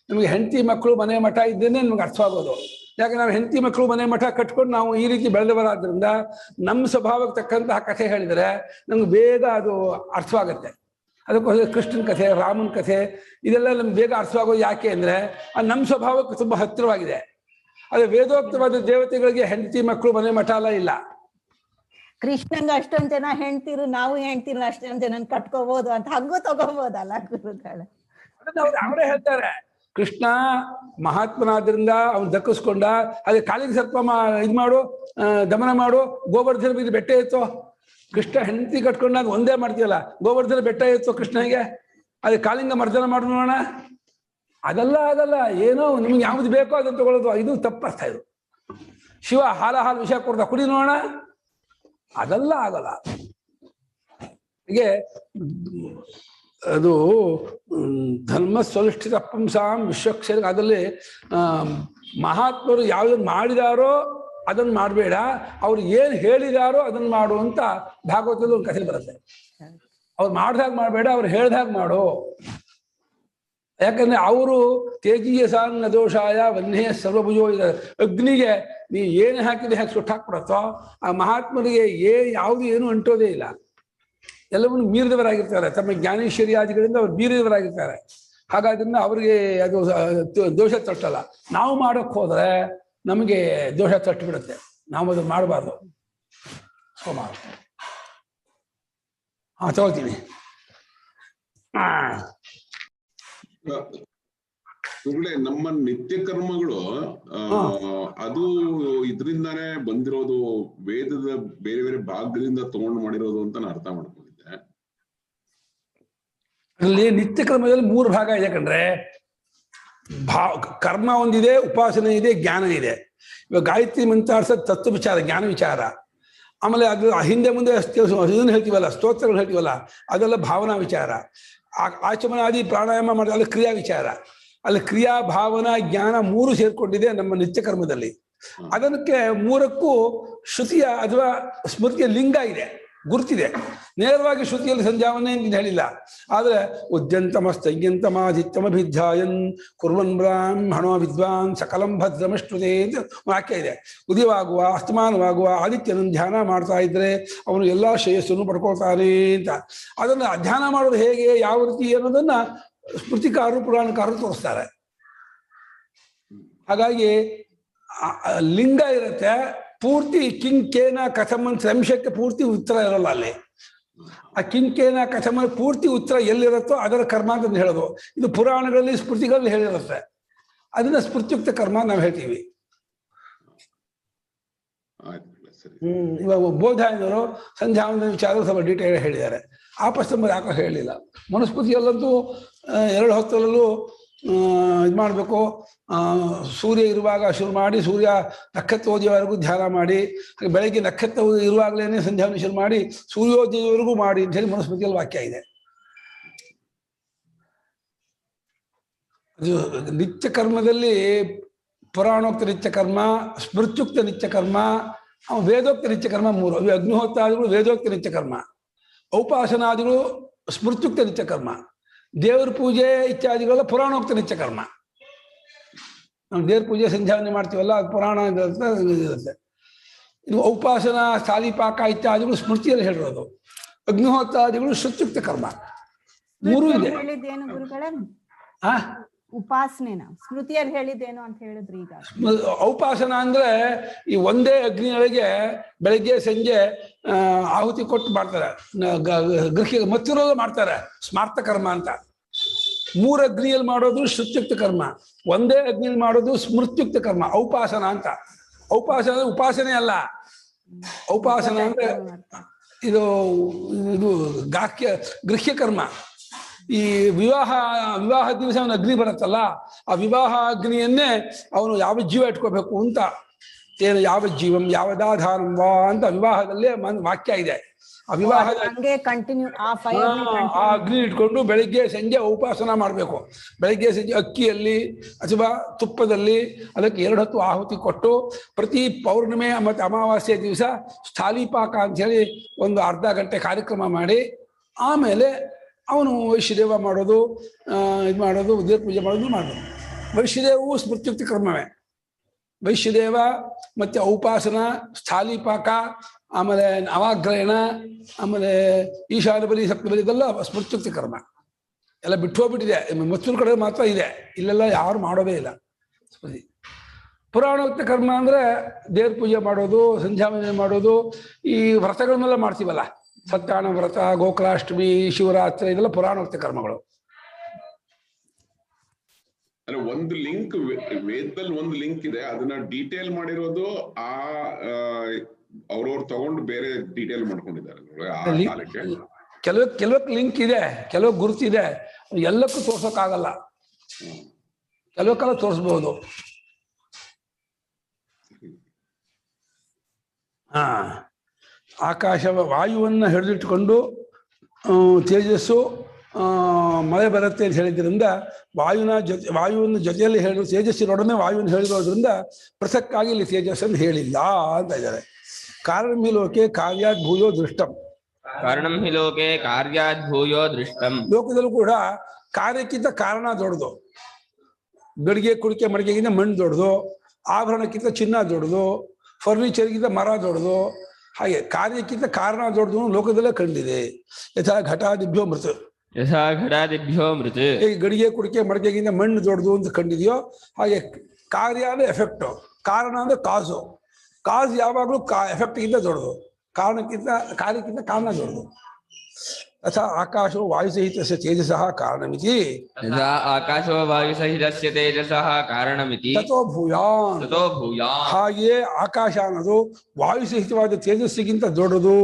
ನಮಗೆ ಹೆಂಡತಿ ಮಕ್ಕಳು ಮನೆ ಮಠ ಇದ್ದೇನೆ ನಮ್ಗೆ ಅರ್ಥವಾಗೋದು. ಯಾಕೆ ನಾವು ಹೆಂಡತಿ ಮಕ್ಕಳು ಮನೆ ಮಠ ಕಟ್ಕೊಂಡು ನಾವು ಈ ರೀತಿ ಬೆಳೆದವರಾದ್ರಿಂದ ನಮ್ಮ ಸ್ವಭಾವಕ್ಕೆ ತಕ್ಕಂತಹ ಕಥೆ ಹೇಳಿದರೆ ನಮ್ಗೆ ಬೇಗ ಅದು ಅರ್ಥವಾಗುತ್ತೆ. ಅದಕ್ಕೋಸ್ಕರ ಕೃಷ್ಣನ ಕಥೆ, ರಾಮನ ಕಥೆ ಇದೆಲ್ಲ ನಮ್ಗೆ ಬೇಗ ಅರ್ಥವಾಗೋದು. ಯಾಕೆ ಅಂದರೆ ಅದು ನಮ್ಮ ಸ್ವಭಾವಕ್ಕೆ ತುಂಬ ಹತ್ತಿರವಾಗಿದೆ. ಅದು ವೇದೋಕ್ತವಾದ ದೇವತೆಗಳಿಗೆ ಹೆಂಡತಿ ಮಕ್ಕಳು ಮನೆ ಮಠ ಎಲ್ಲ ಇಲ್ಲ. ಕೃಷ್ಣಂಗ ಅಷ್ಟೊಂದ್ ಜನ ಹೆಣ್ತಿರು, ನಾವು ಹೆಣ್ತಿರು ಅಷ್ಟೊಂದ್ ಜನ ಕಟ್ಕೋಬಹುದು ಅಂತ ಹಂಗೂ ತಗೋಬಹುದಲ್ಲ ಗುರುಗಳೇ. ಅವರೇ ಹೇಳ್ತಾರೆ ಕೃಷ್ಣ ಮಹಾತ್ಮನಾದ್ರಿಂದ ಅವ್ನು ದಕ್ಕಿಸ್ಕೊಂಡ. ಅದೇ ಕಾಲಿಗೆ ಸರ್ಪ ಇದು ಮಾಡು, ದಮನ ಮಾಡು, ಗೋವರ್ಧನ ಬೀದಿ ಬೆಟ್ಟ ಎತ್ತೋ. ಕೃಷ್ಣ ಹೆಂಡತಿ ಕಟ್ಕೊಂಡಾಗ ಒಂದೇ ಮಾಡ್ತೀಯಲ್ಲ, ಗೋವರ್ಧನ ಬೆಟ್ಟ ಎತ್ತೋ ಕೃಷ್ಣನಿಗೆ. ಅದೇ ಕಾಲಿಂಗ ಮರ್ದನ ಮಾಡು ನೋಡೋಣ. ಅದಲ್ಲ ಏನೋ ನಿಮ್ಗೆ ಯಾವ್ದು ಬೇಕೋ ಅದನ್ನು ತಗೊಳ್ಳೋದು. ಇದು ತಪ್ಪರ್ಥ. ಇದು ಶಿವ ಹಾಲು ವಿಷ ಕೊಡ್ದ ಕುಡಿ ನೋಡೋಣ, ಅದೆಲ್ಲ ಆಗಲ್ಲ. ಹೀಗೆ ಅದು ಧರ್ಮ ಸ್ವಲಿಷ್ಠಿತ ಪುಂಸಾಂ ವಿಶ್ವಕ್ಷರ. ಅದರಲ್ಲಿ ಮಹಾತ್ಮರು ಯಾವ್ದನ್ನು ಮಾಡಿದಾರೋ ಅದನ್ನು ಮಾಡಬೇಡ, ಅವ್ರು ಏನು ಹೇಳಿದಾರೋ ಅದನ್ನು ಮಾಡು ಅಂತ ಭಾಗವತದಲ್ಲಿ ಒಂದು ಕಥೆ ಬರುತ್ತೆ. ಅವ್ರು ಮಾಡ್ದಾಗ ಮಾಡಬೇಡ, ಅವ್ರು ಹೇಳ್ದಾಗ ಮಾಡು. ಯಾಕಂದ್ರೆ ಅವರು ತೇಜೀಯ ಸಾನ್ನ ದೋಷಾಯ ವನ್ನೇ ಸರ್ವಭುಜೋ ಇದ್ದಾರೆ. ಅಗ್ನಿಗೆ ನೀವು ಏನು ಹಾಕಿದ್ರೆ ಹಾಕಿ ಸುಟ್ಟು ಹಾಕ್ಬಿಡತ್ತೋ, ಆ ಮಹಾತ್ಮರಿಗೆ ಯಾವುದು ಏನು ಅಂಟೋದೇ ಇಲ್ಲ. ಎಲ್ಲವನ್ನು ಮೀರಿದವರಾಗಿರ್ತಾರೆ. ತಮ್ಮ ಜ್ಞಾನೇಶ್ವರ್ಯಾದಿಗಳಿಂದ ಅವ್ರು ಮೀರಿದವರಾಗಿರ್ತಾರೆ. ಹಾಗಾದ್ರಿಂದ ಅವ್ರಿಗೆ ಅದು ದೋಷ ತಟ್ಟಲ್ಲ. ನಾವು ಮಾಡೋಕ್ಕೆ ಹೋದ್ರೆ ನಮಗೆ ದೋಷ ತಟ್ಟು ಬಿಡುತ್ತೆ. ನಾವು ಅದು ಮಾಡಬಾರ್ದು. ಸೋಮ ತಗೋತೀನಿ. ನಮ್ಮ ನಿತ್ಯ ಕರ್ಮಗಳು ಅದು ಇದರಿಂದಾನೇ ಬಂದಿರೋದು, ವೇದದ ಬೇರೆ ಬೇರೆ ಭಾಗದಿಂದ ತಗೊಂಡು ಮಾಡಿರೋದು ಅಂತ ನಾನು ಅರ್ಥ ಮಾಡ್ಕೊಂಡಿದ್ದೆ. ಅಲ್ಲಿ ನಿತ್ಯ ಕರ್ಮದಲ್ಲಿ 3 ಭಾಗ ಇದೆ ಕಣ್ರೆ. ಕರ್ಮ ಒಂದಿದೆ, ಉಪಾಸನೆ ಇದೆ, ಜ್ಞಾನ ಇದೆ. ಇವಾಗ ಗಾಯತ್ರಿ ಮಂತ್ರಾರ್ಥ ತತ್ವ ವಿಚಾರ, ಜ್ಞಾನ ವಿಚಾರ. ಆಮೇಲೆ ಅದು ಹಿಂದೆ ಮುಂದೆ ಇದನ್ನು ಹೇಳ್ತೀವಲ್ಲ, ಸ್ತೋತ್ರಗಳು ಹೇಳ್ತೀವಲ್ಲ, ಅದೆಲ್ಲ ಭಾವನಾ ವಿಚಾರ. ಆಚಮನಾದಿ ಪ್ರಾಣಾಯಾಮ ಮಾಡಿದ ಅಲ್ಲಿ ಕ್ರಿಯಾ ವಿಚಾರ. ಅಲ್ಲಿ ಕ್ರಿಯಾ, ಭಾವನಾ, ಜ್ಞಾನ 3 ಸೇರ್ಕೊಂಡಿದೆ ನಮ್ಮ ನಿತ್ಯ ಕರ್ಮದಲ್ಲಿ. ಅದಕ್ಕೆ 3ಕ್ಕೂ ಶ್ರುತಿಯ ಅಥವಾ ಸ್ಮೃತಿಯ ಲಿಂಗ ಇದೆ, ಗುರುತಿದೆ. ನೇರವಾಗಿ ಶ್ರುತಿಯಲ್ಲಿ ಸಂಧ್ಯಾವನೆ ಅಂತ ಹೇಳಿಲ್ಲ. ಆದರೆ ಉದ್ಯಂತಮಸ್ತಯ್ಯಂತಮಾದಿತ್ಯಮಭಿಧ್ಯಾಯನ್ ಕುರ್ವನ್ ಬ್ರಾಹ್ಮಣೋ ವಿದ್ವಾನ್ ಸಕಲಂ ಭದ್ರಮಶ್ನುತೆ ಅಂತ ವಾಕ್ಯ ಇದೆ. ಉದಯವಾಗುವ ಅಸ್ತಮಾನವಾಗುವ ಆದಿತ್ಯನನ್ನು ಧ್ಯಾನ ಮಾಡ್ತಾ ಇದ್ರೆ ಅವನು ಎಲ್ಲಾ ಶ್ರೇಯಸ್ಸನ್ನು ಪಡ್ಕೊಳ್ತಾನೆ ಅಂತ. ಅದನ್ನು ಧ್ಯಾನ ಮಾಡೋದು ಹೇಗೆ, ಯಾವ ರೀತಿ ಅನ್ನೋದನ್ನ ಸ್ಮೃತಿಕಾರರು ಪುರಾಣಕಾರರು ತೋರಿಸ್ತಾರೆ. ಹಾಗಾಗಿ ಲಿಂಗ ಇರುತ್ತೆ. ಪೂರ್ತಿ ಕಿಂಕೇನ ಕಥಮನ್ ಅಂಶಕ್ಕೆ ಪೂರ್ತಿ ಉತ್ತರ ಇರೋಲ್ಲ ಅಲ್ಲಿ. ಆ ಕಿಂಕೇನ ಕಥಮನ್ ಪೂರ್ತಿ ಉತ್ತರ ಎಲ್ಲಿರುತ್ತೋ ಅದರ ಕರ್ಮ ಅಂತ ಹೇಳೋದು. ಇದು ಪುರಾಣಗಳಲ್ಲಿ ಸ್ಮೃತಿಗಳಲ್ಲಿ ಹೇಳಿರುತ್ತೆ. ಅದನ್ನ ಸ್ಮೃತ್ಯುಕ್ತ ಕರ್ಮ ನಾವು ಹೇಳ್ತೀವಿ. ಇವಾಗ ಬೋಧಾಯನವರು ಸಂಧ್ಯಾವಂದನ ವಿಚಾರ ಸ್ವಲ್ಪ ಡೀಟೇಲ್ ಹೇಳಿದ್ದಾರೆ. ಆಪಸ್ತಂಭ ಯಾಕೋ ಹೇಳಲಿಲ್ಲ. ಮನುಸ್ಮೃತಿಯಲ್ಲಂತೂ 2 ಹೊತ್ತಲ್ಲೂ ಇದು ಮಾಡಬೇಕು. ಸೂರ್ಯ ಇರುವಾಗ ಶುರು ಮಾಡಿ ಸೂರ್ಯ ನಕ್ಷತ್ರೋದಯವರೆಗೂ ಧ್ಯಾನ ಮಾಡಿ, ಬೆಳಗ್ಗೆ ನಕ್ಷತ್ರ ಇರುವಾಗಲೇ ಸಂಧ್ಯಾವನ್ನು ಶುರು ಮಾಡಿ ಸೂರ್ಯೋದಯವರೆಗೂ ಮಾಡಿ ಅಂತ ಹೇಳಿ ಮನುಸ್ಮೃತಿಯಲ್ಲಿ ವಾಕ್ಯ ಇದೆ. ಅದು ನಿತ್ಯ ಕರ್ಮದಲ್ಲಿ ಪುರಾಣೋಕ್ತ ನಿತ್ಯ ಕರ್ಮ, ಸ್ಮೃತ್ಯುಕ್ತ ನಿತ್ಯ ಕರ್ಮ, ವೇದೋಕ್ತ ನಿತ್ಯ ಕರ್ಮ 3. ಅಗ್ನಿಹೋತ್ರಾದಿಗಳು ವೇದೋಕ್ತ ನಿತ್ಯ ಕರ್ಮ, ಔಪಾಸನಾದಿಗಳು ಸ್ಮೃತ್ಯುಕ್ತ ನಿತ್ಯ ಕರ್ಮ, ದೇವರ ಪೂಜೆ ಇತ್ಯಾದಿಗಳೆಲ್ಲ ಪುರಾಣೋಕ್ತ ನಿತ್ಯ ಕರ್ಮ. ನಾವು ದೇವ್ರ ಪೂಜೆ ಸಂಧ್ಯಾವನೆ ಮಾಡ್ತೀವಲ್ಲ, ಅದು ಪುರಾಣ ಇರುತ್ತೆ. ಇನ್ನು ಔಪಾಸನ ಸ್ಥಾಲಿಪಾಕ ಇತ್ಯಾದಿಗಳು ಸ್ಮೃತಿಯಲ್ಲಿ ಹೇಳಿರೋದು. ಅಗ್ನಿಹೋತ್ರಾದಿಗಳು ಶ್ರುತ್ಯುಕ್ತ ಕರ್ಮ. 3 ಇದೆ. ಹೇಳಿದ್ದೇನು ಗುರುಗಳೇ? ಆ ಉಪಾಸನೆನ ಸ್ಮೃತಿಯಲ್ಲಿ ಹೇಳಿದ್ದೇನು ಅಂತ ಹೇಳಿದ್ರಿ. ಈಗ ಔಪಾಸನ ಅಂದ್ರೆ ಈ ಒಂದೇ ಅಗ್ನಿಯೊಳಗೆ ಬೆಳಗ್ಗೆ ಸಂಜೆ ಆಹುತಿ ಕೊಟ್ಟು ಮಾಡ್ತಾರೆ, ಗೃಹ ಮತ್ತಿರೋದು ಮಾಡ್ತಾರೆ, ಸ್ಮಾರ್ಥ ಕರ್ಮ ಅಂತ. 3 ಅಗ್ನಿಯಲ್ಲಿ ಮಾಡೋದು ಶ್ರುತ್ಯುಕ್ತ ಕರ್ಮ, ಒಂದೇ ಅಗ್ನಿಯಲ್ಲಿ ಮಾಡೋದು ಸ್ಮೃತ್ಯುಕ್ತ ಕರ್ಮ, ಔಪಾಸನ ಅಂತ. ಔಪಾಸನ ಅಂದ್ರೆ ಉಪಾಸನೆ ಅಲ್ಲ. ಔಪಾಸನ ಅಂದ್ರೆ ಇದು ಗೃಹ್ಯ ಕರ್ಮ. ಈ ವಿವಾಹ ದಿವಸ ಅವನ ಅಗ್ನಿ ಬರುತ್ತಲ್ಲ, ಆ ವಿವಾಹ ಅಗ್ನಿಯನ್ನೇ ಅವನು ಯಾವ ಜೀವ ಇಟ್ಕೋಬೇಕು ಅಂತ, ಏನು ಯಾವ ಜೀವಂ ಯಾವದಾಧಾರಂ ವಾ ಅಂತ ವಿವಾಹದಲ್ಲೇ ವಾಕ್ಯ ಇದೆ. ಆ ವಿವಾಹದ ಆ ಅಗ್ನಿ ಇಟ್ಕೊಂಡು ಬೆಳಿಗ್ಗೆ ಸಂಜೆ ಉಪಾಸನ ಮಾಡಬೇಕು. ಬೆಳಿಗ್ಗೆ ಸಂಜೆ ಅಕ್ಕಿಯಲ್ಲಿ ಅಥವಾ ತುಪ್ಪದಲ್ಲಿ ಅದಕ್ಕೆ 2 ಹೊತ್ತು ಆಹುತಿ ಕೊಟ್ಟು, ಪ್ರತಿ ಪೌರ್ಣಿಮೆ ಮತ್ತು ಅಮಾವಾಸ್ಯೆ ದಿವಸ ಸ್ಥಾಲಿಪಾಕ ಅಂಥೇಳಿ ಒಂದು ಅರ್ಧ ಗಂಟೆ ಕಾರ್ಯಕ್ರಮ ಮಾಡಿ, ಆಮೇಲೆ ಅವನು ವೈಶ್ಯದೇವ ಮಾಡೋದು, ಇದು ಮಾಡೋದು, ದೇವ್ರ ಪೂಜೆ ಮಾಡೋದು ಮಾಡೋದು. ವೈಶ್ಯದೇವವು ಸ್ಮೃತ್ಯುಕ್ತ ಕರ್ಮವೇ. ವೈಶ್ಯದೇವ ಮತ್ತು ಔಪಾಸನ, ಸ್ಥಾಲಿಪಾಕ, ಆಮೇಲೆ ನವಾಗ್ರಹಣ, ಆಮೇಲೆ ಈಶಾನ ಬಲಿ, ಸಪ್ತಬಲಿ, ಇದೆಲ್ಲ ಸ್ಮೃತ್ಯುಕ್ತ ಕರ್ಮ. ಎಲ್ಲ ಬಿಟ್ಟು ಹೋಗ್ಬಿಟ್ಟಿದೆ. ಮತ್ತೂರು ಕಡೆ ಮಾತ್ರ ಇದೆ, ಇಲ್ಲೆಲ್ಲ ಯಾರು ಮಾಡೋದೇ ಇಲ್ಲ. ಪುರಾಣೋಕ್ತ ಕರ್ಮ ಅಂದರೆ ದೇವ್ರ ಪೂಜೆ ಮಾಡೋದು, ಸಂಧ್ಯಾವಂದನೆ ಮಾಡೋದು, ಈ ವ್ರತಗಳನ್ನೆಲ್ಲ ಮಾಡ್ತೀವಲ್ಲ, ಸತ್ಯನಾರಾಯಣ ವ್ರತ, ಗೋಕುಲಾಷ್ಟಮಿ, ಶಿವರಾತ್ರಿ, ಇದೆಲ್ಲ ಪುರಾಣೋಕ್ತ ಕರ್ಮಗಳು. ಒಂದು ಲಿಂಕ್ ವೇದದಲ್ಲಿ ಒಂದು ಲಿಂಕ್ ಇದೆ, ಅದನ್ನ ಡೀಟೇಲ್ ಮಾಡಿರೋದು ಅವ್ರವ್ರು ತಗೊಂಡು ಬೇರೆ ಡೀಟೇಲ್ ಮಾಡ್ಕೊಂಡಿದ್ದಾರೆ. ಕೆಲವಕ್ಕೆ ಲಿಂಕ್ ಇದೆ, ಕೆಲವು ಗುರುತಿದೆ, ಎಲ್ಲಕ್ಕೂ ತೋರ್ಸೋಕ್ಕಾಗಲ್ಲ. ಕೆಲವಕ್ಕೆಲ್ಲ ತೋರಿಸ್ಬೋದು. ಆಕಾಶ ವಾಯುವನ್ನು ಹಿಡಿದಿಟ್ಟುಕೊಂಡು ತೇಜಸ್ಸು ಮಳೆ ಬರುತ್ತೆ ಅಂತ ಹೇಳಿದ್ರಿಂದ ವಾಯುವಿನ ಜೊತೆಯಲ್ಲಿ ಹೇಳಿ ತೇಜಸ್ಸಿನೊಡನೆ ವಾಯುವನ್ನು ಹೇಳಿರೋದ್ರಿಂದ ಪೃಥಕ್ಕಾಗಿ ಇಲ್ಲಿ ತೇಜಸ್ಸನ್ನು ಹೇಳಿಲ್ಲ ಅಂತ ಇದ್ದಾರೆ. ಕಾರಣಂ ಹಿ ಲೋಕೆ ಕಾರ್ಯಾದ್ ಭೂಯೋ ದೃಷ್ಟಂ. ಕಾರಣಂ ಹಿ ಲೋಕೆ ಕಾರ್ಯಾದ್ ಭೂಯೋ ದೃಷ್ಟಂ. ಲೋಕದಲ್ಲೂ ಕೂಡ ಕಾರ್ಯಕ್ಕಿಂತ ಕಾರಣ ದೊಡ್ಡದು. ಗಡಿಗೆ ಕುಡಿಕೆ ಮಡಿಕೆಗಿಂತ ಮಣ್ಣು ದೊಡ್ಡದು, ಆಭರಣಕ್ಕಿಂತ ಚಿನ್ನ ದೊಡ್ಡದು, ಫರ್ನಿಚರ್ಗಿಂತ ಮರ ದೊಡ್ಡದು. ಹಾಗೆ ಕಾರ್ಯಕ್ಕಿಂತ ಕಾರಣ ದೊಡ್ಡದು ಲೋಕದಲ್ಲೇ ಕಂಡಿದೆ. ಯಥಾ ಘಟಾದಿಭ್ಯೋ ಮೃತ. ಯಥಾ ಘಟಾದಿಭ್ಯೋ ಮೃತ. ಈ ಗಡಿಗೆ ಕುಡಿಕೆ ಮಡಿಕೆಗಿಂತ ಮಣ್ಣು ದೊಡ್ಡದು ಅಂತ ಕಂಡಿದೆಯೋ ಹಾಗೆ ಕಾರ್ಯ ಅಂದ್ರೆ ಎಫೆಕ್ಟ್, ಕಾರಣ ಅಂದ್ರೆ ಕಾಸು. ಕಾಸು ಯಾವಾಗಲೂ ಎಫೆಕ್ಟ್ಗಿಂತ ದೊಡ್ಡದು, ಕಾರ್ಯಕ್ಕಿಂತ ಕಾರಣ ದೊಡ್ಡದು. ಯಥಾ ಆಕಾಶೋ ವಾಯುಸಹಿತಸ್ಯ ತೇಜಸಃ ಕಾರಣಮಿತಿ. ಯಥಾ ಆಕಾಶೋ ವಾಯುಸಹಿತಸ್ಯ ತೇಜಸಃ ಕಾರಣಮಿತಿ. ತಥೋ ಭೂಯಾನ್. ಹಾಗೆಯೇ ಆಕಾಶ ಅನ್ನೋದು ವಾಯುಸಹಿತವಾದ ತೇಜಸ್ಸಿಗಿಂತ ದೊಡ್ಡದು,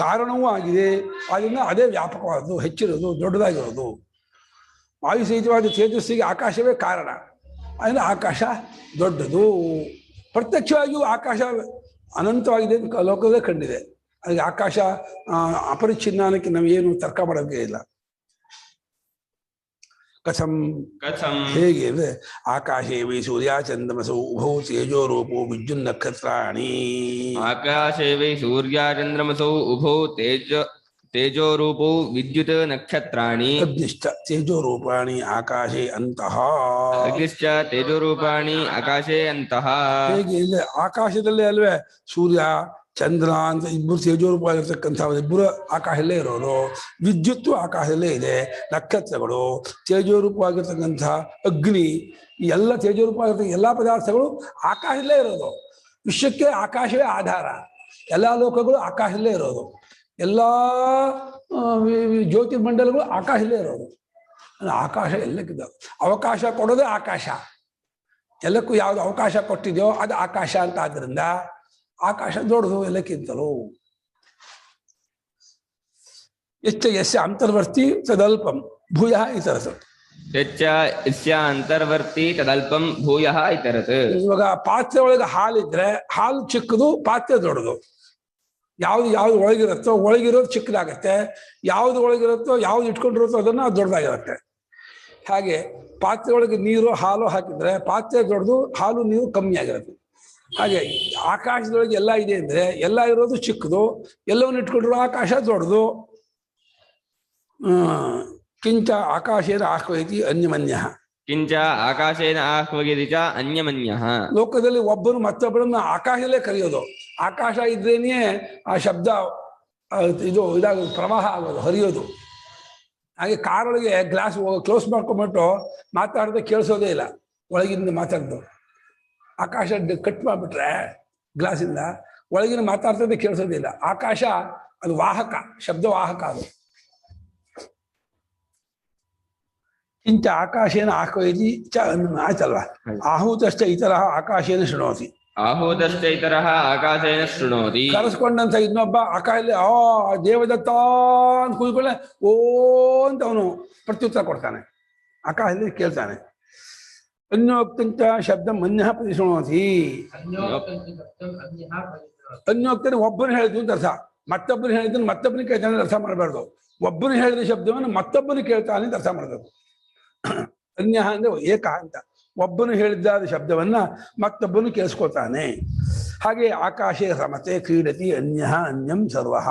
ಕಾರಣವೂ ಆಗಿದೆ. ಅದರಿಂದ ಅದೇ ವ್ಯಾಪಕವಾದದ್ದು, ಹೆಚ್ಚಿರೋದು, ದೊಡ್ಡದಾಗಿರೋದು. ವಾಯುಸಹಿತವಾದ ತೇಜಸ್ಸಿಗೆ ಆಕಾಶವೇ ಕಾರಣ, ಅದರಿಂದ ಆಕಾಶ ದೊಡ್ಡದು. ಪ್ರತ್ಯಕ್ಷವಾಗಿಯೂ ಆಕಾಶ ಅನಂತವಾಗಿದೆ ಅಂತ ಲೋಕದಲ್ಲೇ ಕಂಡಿದೆ. ಅದಕ್ಕೆ ಆಕಾಶ ಅಪರಿಚ್ಛಿನ್ನಕ್ಕೆ ನಾವೇನು ತರ್ಕ ಮಾಡೋಕ್ಕೆ ಇಲ್ಲ. ಕಥಂ ಹೇಗೆ ಅಂದ್ರೆ ಆಕಾಶೇ ವೈ ಸೂರ್ಯ ಚಂದ್ರಮಸೌ ಉಭೌ ತೇಜೋ ರೂಪೋ ವಿದ್ಯುನ್ ನಕ್ಷತ್ರಾಣಿ. ಆಕಾಶೇ ವೈ ಸೂರ್ಯ ಚಂದ್ರಮಸೌ ಉಭೌ ತೇಜೋ ರೂಪೋ ವಿದ್ಯುತ್ ನಕ್ಷತ್ರಾಣಿ. ಅಗ್ನಿಶ್ಚ ತೇಜೋ ರೂಪಾಣಿ ಆಕಾಶೇ ಅಂತಃ. ಅಗ್ನಿಶ್ಚ ತೇಜೋ ರೂಪಾಣಿ ಆಕಾಶೇ ಅಂತಃ. ಹೇಗೆ ಅಂದ್ರೆ ಆಕಾಶದಲ್ಲೇ ಅಲ್ವೇ ಸೂರ್ಯ ಚಂದ್ರ ಅಂತ ಇಬ್ಬರು ತೇಜೋರೂಪವಾಗಿರ್ತಕ್ಕಂಥ ಇಬ್ಬರು ಆಕಾಶದಲ್ಲೇ ಇರೋರು. ವಿದ್ಯುತ್ತು ಆಕಾಶದಲ್ಲೇ ಇದೆ, ನಕ್ಷತ್ರಗಳು, ತೇಜೋರೂಪವಾಗಿರ್ತಕ್ಕಂಥ ಅಗ್ನಿ, ಎಲ್ಲ ತೇಜೋರೂಪವಾಗಿರ್ತಕ್ಕ ಎಲ್ಲ ಪದಾರ್ಥಗಳು ಆಕಾಶದಲ್ಲೇ ಇರೋದು. ವಿಶ್ವಕ್ಕೆ ಆಕಾಶವೇ ಆಧಾರ. ಎಲ್ಲ ಲೋಕಗಳು ಆಕಾಶದಲ್ಲೇ ಇರೋದು, ಎಲ್ಲ ಜ್ಯೋತಿರ್ಮಂಡಲಗಳು ಆಕಾಶದಲ್ಲೇ ಇರೋದು. ಆಕಾಶ ಎಲ್ಲಕ್ಕಿದ್ದ ಅವಕಾಶ ಕೊಡೋದೇ ಆಕಾಶ. ಎಲ್ಲಕ್ಕೂ ಯಾವುದು ಅವಕಾಶ ಕೊಟ್ಟಿದೆಯೋ ಅದು ಆಕಾಶ ಅಂತ. ಆದ್ದರಿಂದ ಆಕಾಶ ದೊಡ್ಡದು ಎಲ್ಲಕ್ಕಿಂತಲೂ. ಯಶ್ಚ ಯಸ್ಯ ಅಂತರ್ವರ್ತಿ ತದಲ್ಪಂ ಭೂಯ ಇತರಸ. ಯಚ್ಚ ಇಸ್ಯಾಂತರ್ವರ್ತಿ ತದಲ್ಪಂ ಭೂಯಃ ಇತರತ್. ಇವಾಗ ಪಾತ್ರೆ ಒಳಗೆ ಹಾಲಿದ್ರೆ ಹಾಲು ಚಿಕ್ಕದು, ಪಾತ್ರೆ ದೊಡ್ಡದು. ಯಾವ್ದು ಒಳಗಿರುತ್ತೋ ಒಳಗಿರೋದು ಚಿಕ್ಕದಾಗತ್ತೆ, ಯಾವ್ದು ಒಳಗಿರುತ್ತೋ ಯಾವ್ದು ಇಟ್ಕೊಂಡಿರುತ್ತೋ ಅದನ್ನ ದೊಡ್ಡದಾಗಿರುತ್ತೆ. ಹಾಗೆ ಪಾತ್ರೆ ಒಳಗೆ ನೀರು ಹಾಲು ಹಾಕಿದ್ರೆ ಪಾತ್ರೆ ದೊಡ್ಡದು, ಹಾಲು ನೀರು ಕಮ್ಮಿ ಆಗಿರುತ್ತೆ. ಹಾಗೆ ಆಕಾಶದೊಳಗೆ ಎಲ್ಲ ಇದೆ ಅಂದ್ರೆ ಎಲ್ಲ ಇರೋದು ಚಿಕ್ಕದು, ಎಲ್ಲವನ್ನು ಇಟ್ಕೊಂಡಿರೋ ಆಕಾಶ ದೊಡ್ಡದು. ಕಿಂಚ ಆಕಾಶೇನ ಆಹ್ವಯತಿ ಅನ್ಯಮನ್ಯಃ. ಕಿಂಚ ಆಕಾಶೇನ ಆಹ್ವಯತಿ ಚ ಅನ್ಯಮನ್ಯಃ. ಲೋಕದಲ್ಲಿ ಒಬ್ಬರು ಮತ್ತೊಬ್ಬರನ್ನ ಆಕಾಶದಲ್ಲೇ ಕರೆಯೋದು. ಆಕಾಶ ಇದ್ರೇನೆ ಆ ಶಬ್ದ ಇದಾಗೋದು, ಪ್ರವಾಹ ಆಗೋದು, ಹರಿಯೋದು. ಹಾಗೆ ಕಾರೊಳಗೆ ಗ್ಲಾಸ್ ಕ್ಲೋಸ್ ಮಾಡ್ಕೊಂಡ್ಬಿಟ್ಟು ಮಾತಾಡದೆ ಕೇಳಿಸೋದೇ ಇಲ್ಲ, ಒಳಗಿಂದ ಮಾತಾಡ್ದು. ಆಕಾಶ ಕಟ್ ಮಾಡಿಬಿಟ್ರೆ ಗ್ಲಾಸಿಂದ ಒಳಗಿನ ಮಾತಾಡ್ತದೆ ಕೇಳಿಸೋದಿಲ್ಲ. ಆಕಾಶ ಅದು ವಾಹಕ, ಶಬ್ದ ವಾಹಕ ಅದು. ಕಿಂಚ ಆಕಾಶೇನ ಆಹ್ವಯತಿ ಚ ಆಯ್ತಲ್ವಾ. ಆಹುತಶ್ಚ ಇತರ ಆಕಾಶೇನ ಶೃಣೋತಿ. ಆಹುತಶ್ಚ ಇತರಃ ಆಕಾಶೇನ ಶೃಣೋತಿ. ಕರೆಸ್ಕೊಂಡಂತ ಇನ್ನೊಬ್ಬ ಆಕಾಶದಲ್ಲಿ ದೇವದತ್ತ ಅಂತ ಕೂತ್ಕೊಳ್ಳೆ ಓ ಅಂತ ಅವನು ಪ್ರತ್ಯುತ್ತರ ಕೊಡ್ತಾನೆ, ಆಕಾಶದಲ್ಲಿ ಕೇಳ್ತಾನೆ. ಅನ್ಯೋಕ್ತಂಚ ಶಬ್ದ ಅನ್ಯಃ ಪ್ರತಿ ಶೃಣೋತಿ. ಅನ್ಯೋಕ್ತನ ಒಬ್ಬನು ಹೇಳಿದ್ದು ಅಂತ ಅರ್ಥ, ಮತ್ತೊಬ್ಬರು ಹೇಳಿದ್ದನ್ನು ಮತ್ತೊಬ್ಬನಿಗೆ ಕೇಳ್ತಾನೆ ಅರ್ಥ ಮಾಡಬಾರ್ದು. ಒಬ್ಬನು ಹೇಳಿದ ಶಬ್ದವನ್ನು ಮತ್ತೊಬ್ಬನು ಕೇಳ್ತಾನೆ ಅಂತ ಅರ್ಥ ಮಾಡಬೇಕು. ಅನ್ಯ ಅಂದ್ರೆ ಏಕ ಅಂತ, ಒಬ್ಬನು ಹೇಳಿದ್ದಾದ ಶಬ್ದವನ್ನ ಮತ್ತೊಬ್ಬನು ಕೇಳಿಸ್ಕೊತಾನೆ. ಹಾಗೆ ಆಕಾಶೇ ರಮತೆ ಕ್ರೀಡತಿ ಅನ್ಯಃ ಅನ್ಯಂ ಸರ್ವಃ.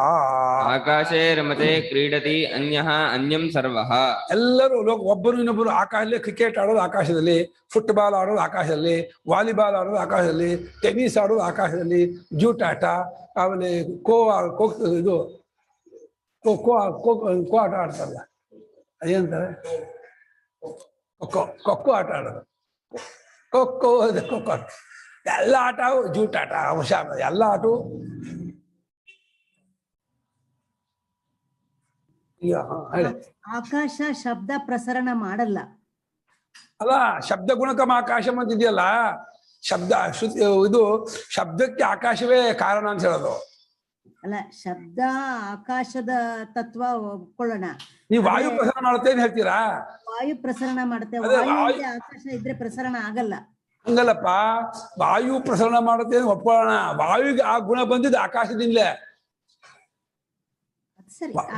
ಆಕಾಶೇ ರಮತೆ ಕ್ರೀಡತಿ ಅನ್ಯಃ ಅನ್ಯಂ ಸರ್ವಃ. ಎಲ್ಲರೂ ಒಬ್ಬರು ಇನ್ನೊಬ್ಬರು ಆಕಾಶದಲ್ಲಿ ಕ್ರಿಕೆಟ್ ಆಡೋದು ಆಕಾಶದಲ್ಲಿ, ಫುಟ್ಬಾಲ್ ಆಡೋದು ಆಕಾಶದಲ್ಲಿ, ವಾಲಿಬಾಲ್ ಆಡೋದು ಆಕಾಶದಲ್ಲಿ, ಟೆನ್ನಿಸ್ ಆಡೋದು ಆಕಾಶದಲ್ಲಿ, ಜೂಟಾಟ, ಆಮೇಲೆ ಖೋ ಆಟ ಆಡ್ತಾರಲ್ಲ, ಅದೇಂತಾರೆ ಖೋ ಆಟ ಆಡೋದು, ಖೋ ಆಟ, ಎಲ್ಲ ಆಟ, ಜೂಟಾಟ, ಎಲ್ಲ ಆಟ. ಆಕಾಶ ಶಬ್ದ ಪ್ರಸರಣ ಮಾಡಲ್ಲ ಅಲ್ಲ, ಶಬ್ದ ಗುಣಕಮ ಆಕಾಶ ಅಂತ ಇದೆಯಲ್ಲ, ಶಬ್ದ ಇದು ಶಬ್ದಕ್ಕೆ ಆಕಾಶವೇ ಕಾರಣ ಅಂತ ಹೇಳೋದು. ಅಲ್ಲ, ಶಬ್ದ ಆಕಾಶದ ತತ್ವ ಒಪ್ಕೊಳ್ಳೋಣ. ನೀವು ವಾಯು ಪ್ರಸರಣ ಮಾಡುತ್ತೆ ಅಂತ ಹೇಳ್ತೀರಾ? ವಾಯು ಪ್ರಸರಣ ಮಾಡುತ್ತೆ, ಆಕಾಶ ಇದ್ರೆ ಪ್ರಸರಣ ಆಗಲ್ಲ. ಹಂಗಲ್ಲಪ್ಪ, ವಾಯು ಪ್ರಸರಣ ಮಾಡುತ್ತೆ ಒಪ್ಕೊಳ್ಳೋಣ. ವಾಯುವಿಗೆ ಆ ಗುಣ ಬಂದಿದ್ದು ಆಕಾಶದಿಂದಲೇ.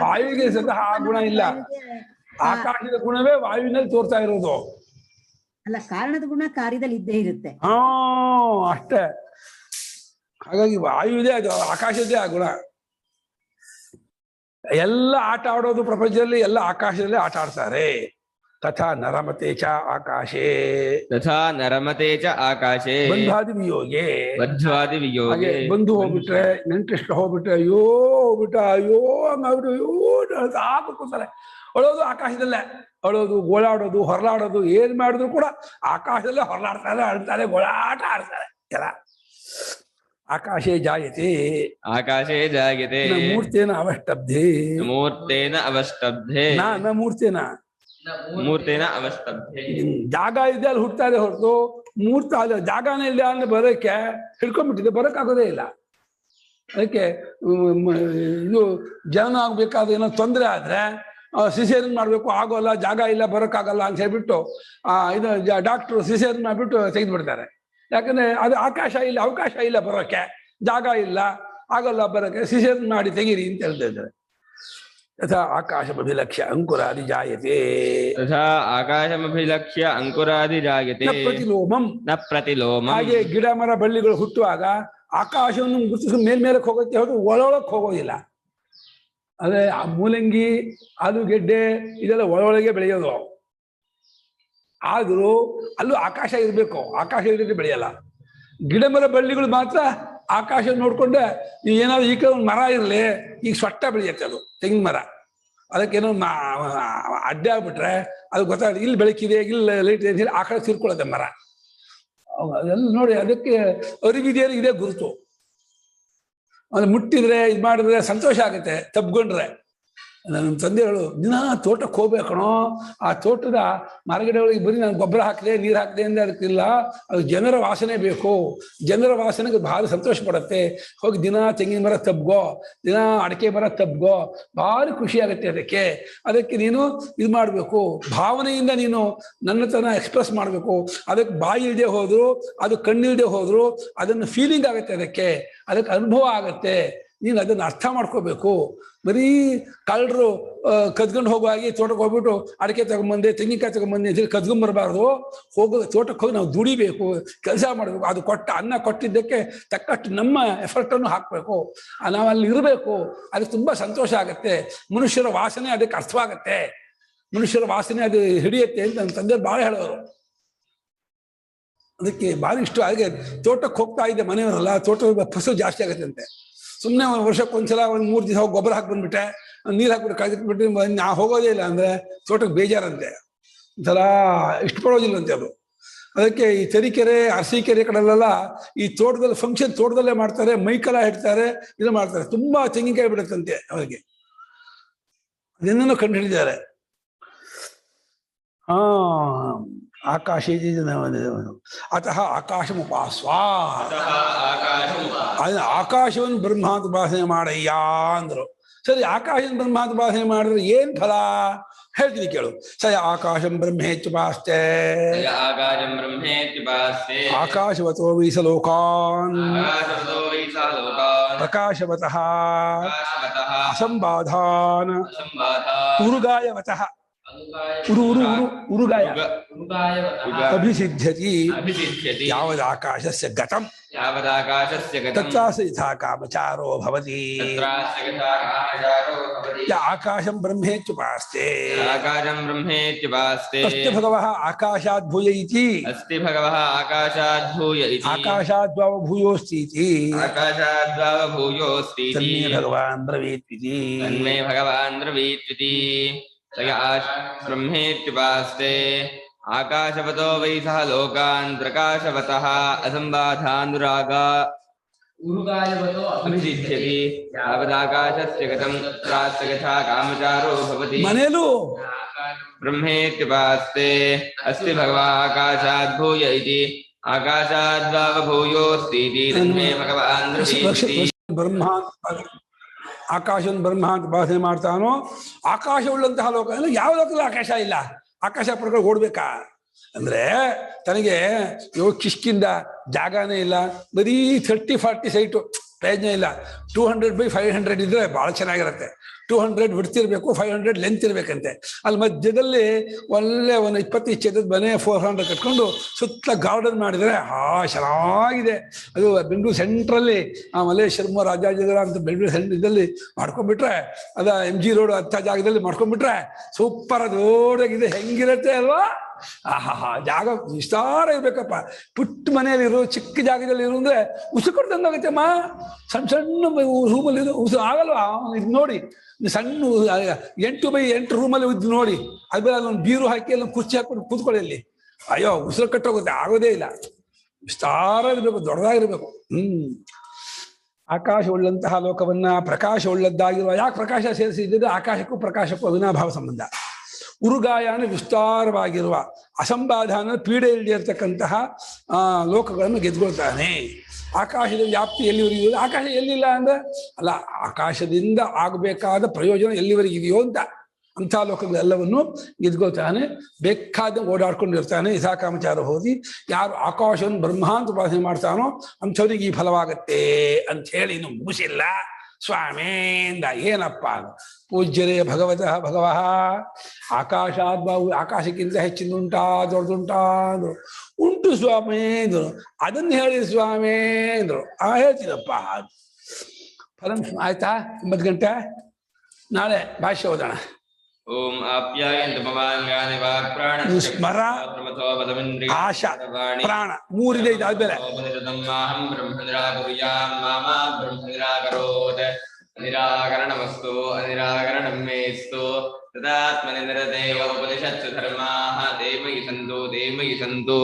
ವಾಯುವಿಗೆ ಸಹ ಆ ಗುಣ ಇಲ್ಲ, ಆಕಾಶದ ಗುಣವೇ ವಾಯುವಿನಲ್ಲಿ ತೋರ್ತಾ ಇರೋದು. ಅಲ್ಲ, ಕಾರಣದ ಗುಣ ಕಾರ್ಯದಲ್ಲಿ ಇದ್ದೇ ಇರುತ್ತೆ. ಅಷ್ಟೇ. ಹಾಗಾಗಿ ವಾಯು ಇದೆ, ಅದು ಆಕಾಶದೇ ಆ ಗುಣ. ಎಲ್ಲ ಆಟ ಆಡೋದು ಪ್ರಪಂಚದಲ್ಲಿ ಎಲ್ಲ ಆಕಾಶದಲ್ಲಿ ಆಟ ಆಡ್ತಾರೆ. ತಥಾ ನರಮತೆ ಚ ಆಕಾಶೇ, ತಥಾ ನರಮತೆ ಚ ಆಕಾಶೇ ಬಂಧಾದಿ ವಿಯೋಗೆ. ಬದ್ಧ್ವಾದಿ ವಿಯೋಗೆ. ಬಂಧು ಹೋಗ್ಬಿಟ್ರೆ, ನೆಂಟಿಷ್ಟ ಹೋಗ್ಬಿಟ್ರೆ, ಅಯ್ಯೋ ಹೋಗ್ಬಿಟ್ಟ, ಅಯ್ಯೋ ಹಂಗಾಗ್ಬಿಟ್ಟು, ಅಯ್ಯೋ ಸಾಕು ಕೂತಾರೆ. ಅಳೋದು ಆಕಾಶದಲ್ಲೇ, ಅಳೋದು, ಗೋಳಾಡೋದು, ಹೊರಲಾಡೋದು, ಏನ್ ಮಾಡಿದ್ರು ಕೂಡ ಆಕಾಶದಲ್ಲೇ ಹೊರಲಾಡ್ತಾರೆ, ಅಳ್ತಾರೆ, ಗೋಳಾಟ ಆಡ್ತಾರೆ ಎಲ್ಲ. ಆಕಾಶೇ ಜಾಯತೆ, ಆಕಾಶೇ ಜಾಯತೆ, ಮೂರ್ತೇನ ಅವಷ್ಟಬ್ಧೆ, ಮೂರ್ತೇನ ಅವಷ್ಟಬ್ಧೆ, ಮೂರ್ತೇನ ಮೂರ್ತೇನ ಅವಷ್ಟಬ್ಧೆ. ಜಾಗ ಇದೆ ಅಲ್ಲಿ ಹುಡ್ತಾ ಇದೆ ಹೊರತು ಮೂರ್ತ ಅಲ್ಲ. ಜಾಗನೇ ಇಲ್ಲ ಅಂದ್ರೆ ಬರೋಕ್ಕೆ ಹಿಡ್ಕೊಂಡ್ಬಿಟ್ಟಿದೆ, ಬರೋಕ್ಕಾಗೋದೇ ಇಲ್ಲ. ಅದಕ್ಕೆ ಇದು ಜನ ಆಗ್ಬೇಕಾದ್ರೆ ಏನೋ ತೊಂದರೆ ಆದ್ರೆ ಸಿಸೇರಿಯನ್ ಮಾಡ್ಬೇಕು, ಆಗೋಲ್ಲ, ಜಾಗ ಇಲ್ಲ, ಬರೋಕ್ಕಾಗಲ್ಲ ಅಂತ ಹೇಳ್ಬಿಟ್ಟು ಇದು ಡಾಕ್ಟ್ರು ಸಿಸೇರಿಯನ್ ಮಾಡ್ಬಿಟ್ಟು ತೆಗೆದ್ಬಿಡ್ತಾರೆ. ಯಾಕಂದ್ರೆ ಅದು ಆಕಾಶ ಇಲ್ಲ, ಅವಕಾಶ ಇಲ್ಲ ಬರೋಕ್ಕೆ, ಜಾಗ ಇಲ್ಲ, ಆಗೋಲ್ಲ ಬರೋಕ್ಕೆ, ಸಿಸೇರಿಯನ್ ಮಾಡಿ ತೆಗೀರಿ ಅಂತ ಹೇಳ್ತಾ ಇದ್ದಾರೆ. ಯಥಾ ಆಕಾಶಮಭಿಲಕ್ಷ್ಯ ಅಂಕುರಾದಿ ಜಾಯತೆ, ತಥಾ ಆಕಾಶಮಭಿಲಕ್ಷ್ಯ ಅಂಕುರಾದಿ ಜಾಯತೆ, ನ ಪ್ರತಿಲೋಮಂ, ನ ಪ್ರತಿಲೋಮಂ. ಹಾಗೆ ಗಿಡ ಮರ ಬಳ್ಳಿಗಳು ಹುಟ್ಟುವಾಗ ಆಕಾಶವನ್ನು ಗುರುತಿಸ್ಕೊಂಡು ಮೇಲ್ಮೇಲಕ್ಕೆ ಹೋಗುತ್ತೆ, ಹೊರತು ಒಳೊಳಕ್ಕೆ ಹೋಗೋದಿಲ್ಲ. ಅದೇ ಆ ಮೂಲಂಗಿ, ಆಲೂಗೆಡ್ಡೆ ಇದೆಲ್ಲ ಒಳೊಳಗೆ ಬೆಳೆಯೋದು. ಆದರೂ ಅಲ್ಲೂ ಆಕಾಶ ಇರಬೇಕು, ಆಕಾಶ ಇಲ್ಲದೆ ಬೆಳೆಯಲ್ಲ. ಗಿಡ ಮರ ಬಳ್ಳಿಗಳು ಮಾತ್ರ ಆಕಾಶ ನೋಡ್ಕೊಂಡೆ, ನೀವು ಏನಾದ್ರು ಈ ಕಡೆ ಒಂದು ಮರ ಇರಲಿ, ಈಗ ಸೊಟ್ಟ ಬೆಳೆಯುತ್ತೆ ಅದು ತೆಂಗಿನ ಮರ, ಅದಕ್ಕೇನೋ ಅಡ್ಡ ಆಗ್ಬಿಟ್ರೆ ಅದು ಗೊತ್ತಾಗುತ್ತೆ, ಇಲ್ಲಿ ಬೆಳಕಿದೆ, ಇಲ್ಲಿ ಲೈಟ್ ಇದೆ, ಆ ಕಡೆ ತಿರ್ಕೊಳ್ಳುತ್ತೆ ಮರ. ಅದೆಲ್ಲ ನೋಡಿ, ಅದಕ್ಕೆ ಅರಿವಿದೆಯಲ್ಲ, ಇದೇ ಗುರುತು. ಅದು ಮುಟ್ಟಿದ್ರೆ ಇದು ಮಾಡಿದ್ರೆ ಸಂತೋಷ ಆಗುತ್ತೆ, ತಬ್ಕೊಂಡ್ರೆ ನಮ್ಮ ತಂದೆಗಳು ದಿನ ತೋಟಕ್ಕೆ ಹೋಗ್ಬೇಕಣೋ, ಆ ತೋಟದ ಮರಗಿಡಗಳಿಗೆ ಬರೀ ನಾನು ಗೊಬ್ಬರ ಹಾಕಿದೆ ನೀರು ಹಾಕಿದೆ ಅಂದ್ರೆ ಅದಕ್ಕಿಲ್ಲ, ಅದು ಜನರ ವಾಸನೆ ಬೇಕು, ಜನರ ವಾಸನೆಗೆ ಭಾಳ ಸಂತೋಷ ಪಡುತ್ತೆ. ಹೋಗಿ ದಿನ ತೆಂಗಿನ ಮರ ತಬ್ಗೋ, ದಿನ ಅಡಿಕೆ ಮರ ತಬ್ಗೋ, ಭಾರಿ ಖುಷಿ ಆಗುತ್ತೆ. ಅದಕ್ಕೆ ನೀನು ಇದು ಮಾಡಬೇಕು, ಭಾವನೆಯಿಂದ ನೀನು ನನ್ನತನ ಎಕ್ಸ್ಪ್ರೆಸ್ ಮಾಡಬೇಕು. ಅದಕ್ಕೆ ಬಾಯಿ ಇಲ್ಲದೆ ಹೋದ್ರು, ಅದು ಕಣ್ಣಿಲ್ದೆ ಹೋದ್ರು ಅದನ್ನು ಫೀಲಿಂಗ್ ಆಗುತ್ತೆ, ಅದಕ್ಕೆ ಅನುಭವ ಆಗತ್ತೆ. ನೀನು ಅದನ್ನು ಅರ್ಥ ಮಾಡ್ಕೋಬೇಕು. ಬರೀ ಕಳ್ಳರು ಕದ್ಕೊಂಡು ಹೋಗುವಾಗಿ ತೋಟಕ್ಕೆ ಹೋಗ್ಬಿಟ್ಟು ಅಡಿಕೆ ತಗೊಂಬಂದೆ ತೆಂಗಿನಕಾಯಿ ತಗೊಂಬಂದೆ ಅಂತೇಳಿ ಕದ್ಕೊಂಬರ್ಬಾರ್ದು. ತೋಟಕ್ಕೆ ಹೋಗಿ ನಾವು ದುಡಿಬೇಕು, ಕೆಲಸ ಮಾಡಬೇಕು. ಅದು ಅನ್ನ ಕೊಟ್ಟಿದ್ದಕ್ಕೆ ತಕ್ಕಷ್ಟು ನಮ್ಮ ಎಫರ್ಟನ್ನು ಹಾಕಬೇಕು. ನಾವು ಅಲ್ಲಿ ಇರಬೇಕು. ಅದಕ್ಕೆ ತುಂಬ ಸಂತೋಷ ಆಗುತ್ತೆ. ಮನುಷ್ಯರ ವಾಸನೆ ಅದಕ್ಕೆ ಅರ್ಥವಾಗತ್ತೆ, ಮನುಷ್ಯರ ವಾಸನೆ ಅದು ಹಿಡಿಯುತ್ತೆ ಅಂತ ನನ್ನ ತಂದೆ ಭಾಳ ಹೇಳೋರು. ಅದಕ್ಕೆ ಭಾಳ ಇಷ್ಟ. ಹಾಗೆ ತೋಟಕ್ಕೆ ಹೋಗ್ತಾ ಇದ್ದೆ, ಮನೆಯವರೆಲ್ಲ ತೋಟದ ಫಸಲು ಜಾಸ್ತಿ ಆಗುತ್ತೆ ಅಂತೆ. ಸುಮ್ಮನೆ ವರ್ಷಕ್ಕೊಂದ್ಸಲ 3 ದಿವಸ ಹೋಗಿ ಗೊಬ್ಬರ ಹಾಕ್ಬಂದ್ಬಿಟ್ಟೆ, ನೀರು ಹಾಕ್ಬಿಟ್ಟು ಕಳೆದ್ಬಿಟ್ಟು ನಾ ಹೋಗೋದೇ ಇಲ್ಲ ಅಂದರೆ ತೋಟಕ್ಕೆ ಬೇಜಾರಂತೆ, ಒಂಥರ ಇಷ್ಟಪಡೋದಿಲ್ಲಂತೆ ಅದು. ಅದಕ್ಕೆ ಈ ತರೀಕೆರೆ ಅರಸೀಕೆರೆ ಕಡೆಲೆಲ್ಲ ಈ ತೋಟದಲ್ಲಿ ಫಂಕ್ಷನ್ ತೋಟದಲ್ಲೇ ಮಾಡ್ತಾರೆ, ಮೈಕೆಲ್ಲ ಇಡ್ತಾರೆ, ಇದು ಮಾಡ್ತಾರೆ. ತುಂಬಾ ತೆಂಗಿನಕಾಯಿ ಬಿಡುತ್ತಂತೆ ಅವರಿಗೆ, ಅದನ್ನೇನೋ ಕಂಡು ಹಿಡಿದ್ದಾರೆ. ಆಕಾಶೇ ಅತಃ ಆಕಾಶಮುಪಾಸ್ವ, ಆಕಾಶವನ್ನು ಬ್ರಹ್ಮ ಅಂತ ಉಪಾಸನೆ ಮಾಡಯ್ಯ ಅಂದ್ರು. ಸರಿ, ಆಕಾಶನ ಬ್ರಹ್ಮ ಅಂತ ಉಪಾಸನೆ ಮಾಡಿದ್ರೆ ಏನ್ ಫಲ ಹೇಳ್ತೀನಿ ಕೇಳು. ಸ ಆಕಾಶಂ ಬ್ರಹ್ಮೇತ್ಯುಪಾಸ್ತೆ ಆಕಾಶವತೋ ವೀಸಲೋಕಾನ್ ಪ್ರಕಾಶವತಃ ಅಸಂಬಾಧಾನ್ ಉರುಗಾಯವತಃ ಉರುಗಾಯ ಅಭಿಸಿದ್ಧ್ಯತಿ ಯಾವದಾಕಾಶಸ್ಯ ಗತಂ ತತ್ರಾಸ ಯಥಾ ಕಾಮಚಾರೋ ಭವತಿ. ಆಕಾಶಂ ಬ್ರಹ್ಮೇತ್ಯುಪಾಸ್ತೆ ಅಸ್ತಿ ಭಗವಃ ಆಕಾಶಾದ್ ಭೂಯ ಇತಿ ಆಕಾಶಾದ್ವಾವ ಭೂಯೋಸ್ತಿ ಇತಿ ತನ್ಮೇ ಭಗವಾನ್ ಬ್ರವೀತ್ ಇತಿ. ಬ್ರಹ್ಮೇತ್ಯುಪಾಸ್ತೆ ಆಕಾಶವತೋ ವೈ ಸಹ ಲೋಕಾನ್ ಪ್ರಕಾಶವತಃ ಅಸಂಬಾಧಾನುರಾಗ ಅಭಿಸಿದ್ಧ್ಯತಿ ಯಾವದಾಕಾಶಸ್ಯ ಗತಂ ತತ್ರಾಸ್ಯ ಯಥಾ ಕಾಮಚಾರೋ ಭವತಿ. ಮನೇಲೂ ಬ್ರಹ್ಮೇತ್ಯುಪಾಸ್ತೆ ಅಸ್ತಿ ಭಗವಃ ಆಕಾಶಾದ್ ಭೂಯ ಇತಿ ಆಕಾಶಾದ್ವಾವ ಭೂಯೋಸ್ತಿ ಇತಿ ತನ್ಮೇ ಭಗವಾನ್ ಬ್ರಹ್ಮ ಆಕಾಶವನ್ನು ಬ್ರಹ್ಮ ಅಂತ ಭಾಷಣೆ ಮಾಡ್ತಾನೋ. ಆಕಾಶವುಳ್ಳಂತಹ ಲೋಕ ಅಂದ್ರೆ ಯಾವ ಲೋಕದಲ್ಲಿ ಆಕಾಶ ಇಲ್ಲ, ಆಕಾಶ ಪ್ರಕಾರ ಓಡ್ಬೇಕಾ ಅಂದ್ರೆ ತನಗೆ ಕಿಷ್ಕಿಂದ ಜಾಗನೇ ಇಲ್ಲ, ಬರೀ 30-40 ಸೈಟು, ಪ್ರಯೋಜನ ಇಲ್ಲ. 200/500 ಇದ್ರೆ ಭಾಳ ಚೆನ್ನಾಗಿರುತ್ತೆ. 200 ಬಿಡ್ತಿರ್ಬೇಕು, 500 ಲೆಂತ್ ಇರ್ಬೇಕಂತೆ. ಅಲ್ಲಿ ಮಧ್ಯದಲ್ಲಿ ಒಳ್ಳೆ ಒಂದು 20 ಚದರದ ಮನೆ 400 ಕಟ್ಕೊಂಡು ಸುತ್ತ ಗಾರ್ಡನ್ ಮಾಡಿದರೆ ಚೆನ್ನಾಗಿದೆ. ಅದು ಬೆಂಗಳೂರು ಸೆಂಟ್ರಲ್ಲಿ ಮಲ್ಲೇಶ್ವರಮ್ಮ ರಾಜಾಜಿನಗರ ಅಂತ ಬೆಂಗಳೂರು ಸೆಂಟ್ರದಲ್ಲಿ ಮಾಡ್ಕೊಂಡ್ಬಿಟ್ರೆ, ಅದ MG ರೋಡ್ ಅಂಥ ಜಾಗದಲ್ಲಿ ಮಾಡ್ಕೊಂಡ್ಬಿಟ್ರೆ ಸೂಪರ್, ಅದು ಓಡಾಗಿದೆ. ಹೆಂಗಿರುತ್ತೆ ಅಲ್ವಾ? ಜಾಗ ವಿಸ್ತಾರ ಇರ್ಬೇಕಪ್ಪ. ಪುಟ್ಟ ಮನೆಯಲ್ಲಿರೋ ಚಿಕ್ಕ ಜಾಗದಲ್ಲಿ ಇರು ಅಂದ್ರೆ ಉಸು ಕೊಡ್ದಂಗಾಗತ್ತಮ್ಮ. ಸಣ್ಣ ರೂಮಲ್ಲಿ ಉಸು ಆಗಲ್ವಾ? ಇದು ನೋಡಿ, ಸಣ್ಣ 8x8 ರೂಮಲ್ಲಿ ಇದ್ದು ನೋಡಿ, ಅದ್ಮೇಲೆ ಅಲ್ಲೊಂದು ಬೀರು ಹಾಕಿ ಅಲ್ಲೊಂದು ಕುರ್ಚಿ ಹಾಕೊಂಡು ಕೂತ್ಕೊಳ್ಳಿ ಅಲ್ಲಿ. ಅಯ್ಯೋ, ಉಸಿರು ಕಟ್ಟೋಗುತ್ತೆ, ಆಗೋದೇ ಇಲ್ಲ. ವಿಸ್ತಾರ ಇರಬೇಕು, ದೊಡ್ಡದಾಗಿರ್ಬೇಕು. ಆಕಾಶ ಉಳ್ಳಂತಹ ಲೋಕವನ್ನ ಪ್ರಕಾಶ ಉಳ್ಳದ್ದಾಗಿರುವ, ಯಾಕೆ ಪ್ರಕಾಶ ಸೇರಿಸಿದ್ರೆ ಆಕಾಶಕ್ಕೂ ಪ್ರಕಾಶಕ್ಕೂ ಅವಿನಾಭಾವ ಸಂಬಂಧ. ಉರುಗಾಯ ಅಂದರೆ ವಿಸ್ತಾರವಾಗಿರುವ, ಅಸಂಬಾಧ ಅಂದರೆ ಪೀಡೆ ಇಲ್ಲಿರ್ತಕ್ಕಂತಹ ಲೋಕಗಳನ್ನು ಗೆದ್ಕೊಳ್ತಾನೆ. ಆಕಾಶದ ವ್ಯಾಪ್ತಿ ಎಲ್ಲಿವರೆಗೂ, ಆಕಾಶ ಎಲ್ಲಿಲ್ಲ ಅಂದ್ರೆ ಅಲ್ಲ, ಆಕಾಶದಿಂದ ಆಗಬೇಕಾದ ಪ್ರಯೋಜನ ಎಲ್ಲಿವರೆಗಿದೆಯೋ ಅಂತ ಅಂಥ ಲೋಕಗಳೆಲ್ಲವನ್ನು ಗೆದ್ಕೊಳ್ತಾನೆ. ಬೇಕಾದ ಓಡಾಡ್ಕೊಂಡಿರ್ತಾನೆ. ಯಥಾ ಕಾಮಚಾರ ಹೋಗಿ ಯಾರು ಆಕಾಶವನ್ನು ಬ್ರಹ್ಮ ಅಂತ ಉಪಾಸನೆ ಮಾಡ್ತಾನೋ ಅಂಥವ್ರಿಗೆ ಈ ಫಲವಾಗತ್ತೆ ಅಂತ ಹೇಳಿ ಇನ್ನು ಮುಗಿಸಿಲ್ಲ ಸ್ವಾಮಿಯಿಂದ. ಏನಪ್ಪ ಪೂಜ್ಯರೇ ಭಗವತಃ ಭಗವಃ ಆಕಾಶಾದ್ಭಾವು, ಆಕಾಶಕ್ಕಿಂತ ಹೆಚ್ಚಿನುಂಟಾ ದೊಡ್ಡದುಂಟಾ ಅಂದರು. ಉಂಟು ಸ್ವಾಮಿ ಅಂದರು. ಅದನ್ನು ಹೇಳಿ ಸ್ವಾಮಿ ಅಂದರು. ಹೇಳ್ತೀನಪ್ಪ. ಫಲಂ ಆಯ್ತಾ? 9 ಗಂಟೆ ನಾಳೆ ಭಾಷ್ಯ ಓದೋಣ. ಓಂ ಆಪ್ಯಾಯಂತ ಭವಾನ್ಯಾನಿ ವಾಕ್ ಪ್ರಾಣ ಸ್ಮರ ಆಶಾ ಪ್ರಾಣ 3 ಇದೆ. ಇದಾದ್ಮೇಲೆ ಮಾಹಂ ಬ್ರಹ್ಮ ನಿರಾಕುರ್ಯಾಂ ಮಾಮ ಬ್ರಹ್ಮ ನಿರಾಕರೋತ್ ನಿರಾಕರಣಮಸ್ತು ಅನಿರಾಕರಣಂ ಮೇಸ್ತು ತದಾತ್ಮನಿ ನಿರತೇವ ಉಪನಿಷತ್ಸು ಧರ್ಮಾಃ ತೇ ಮಯಿ ಸಂತು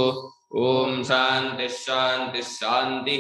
ಓಂ ಶಾಂತಿ ಶಾಂತಿ ಶಾಂತಿ.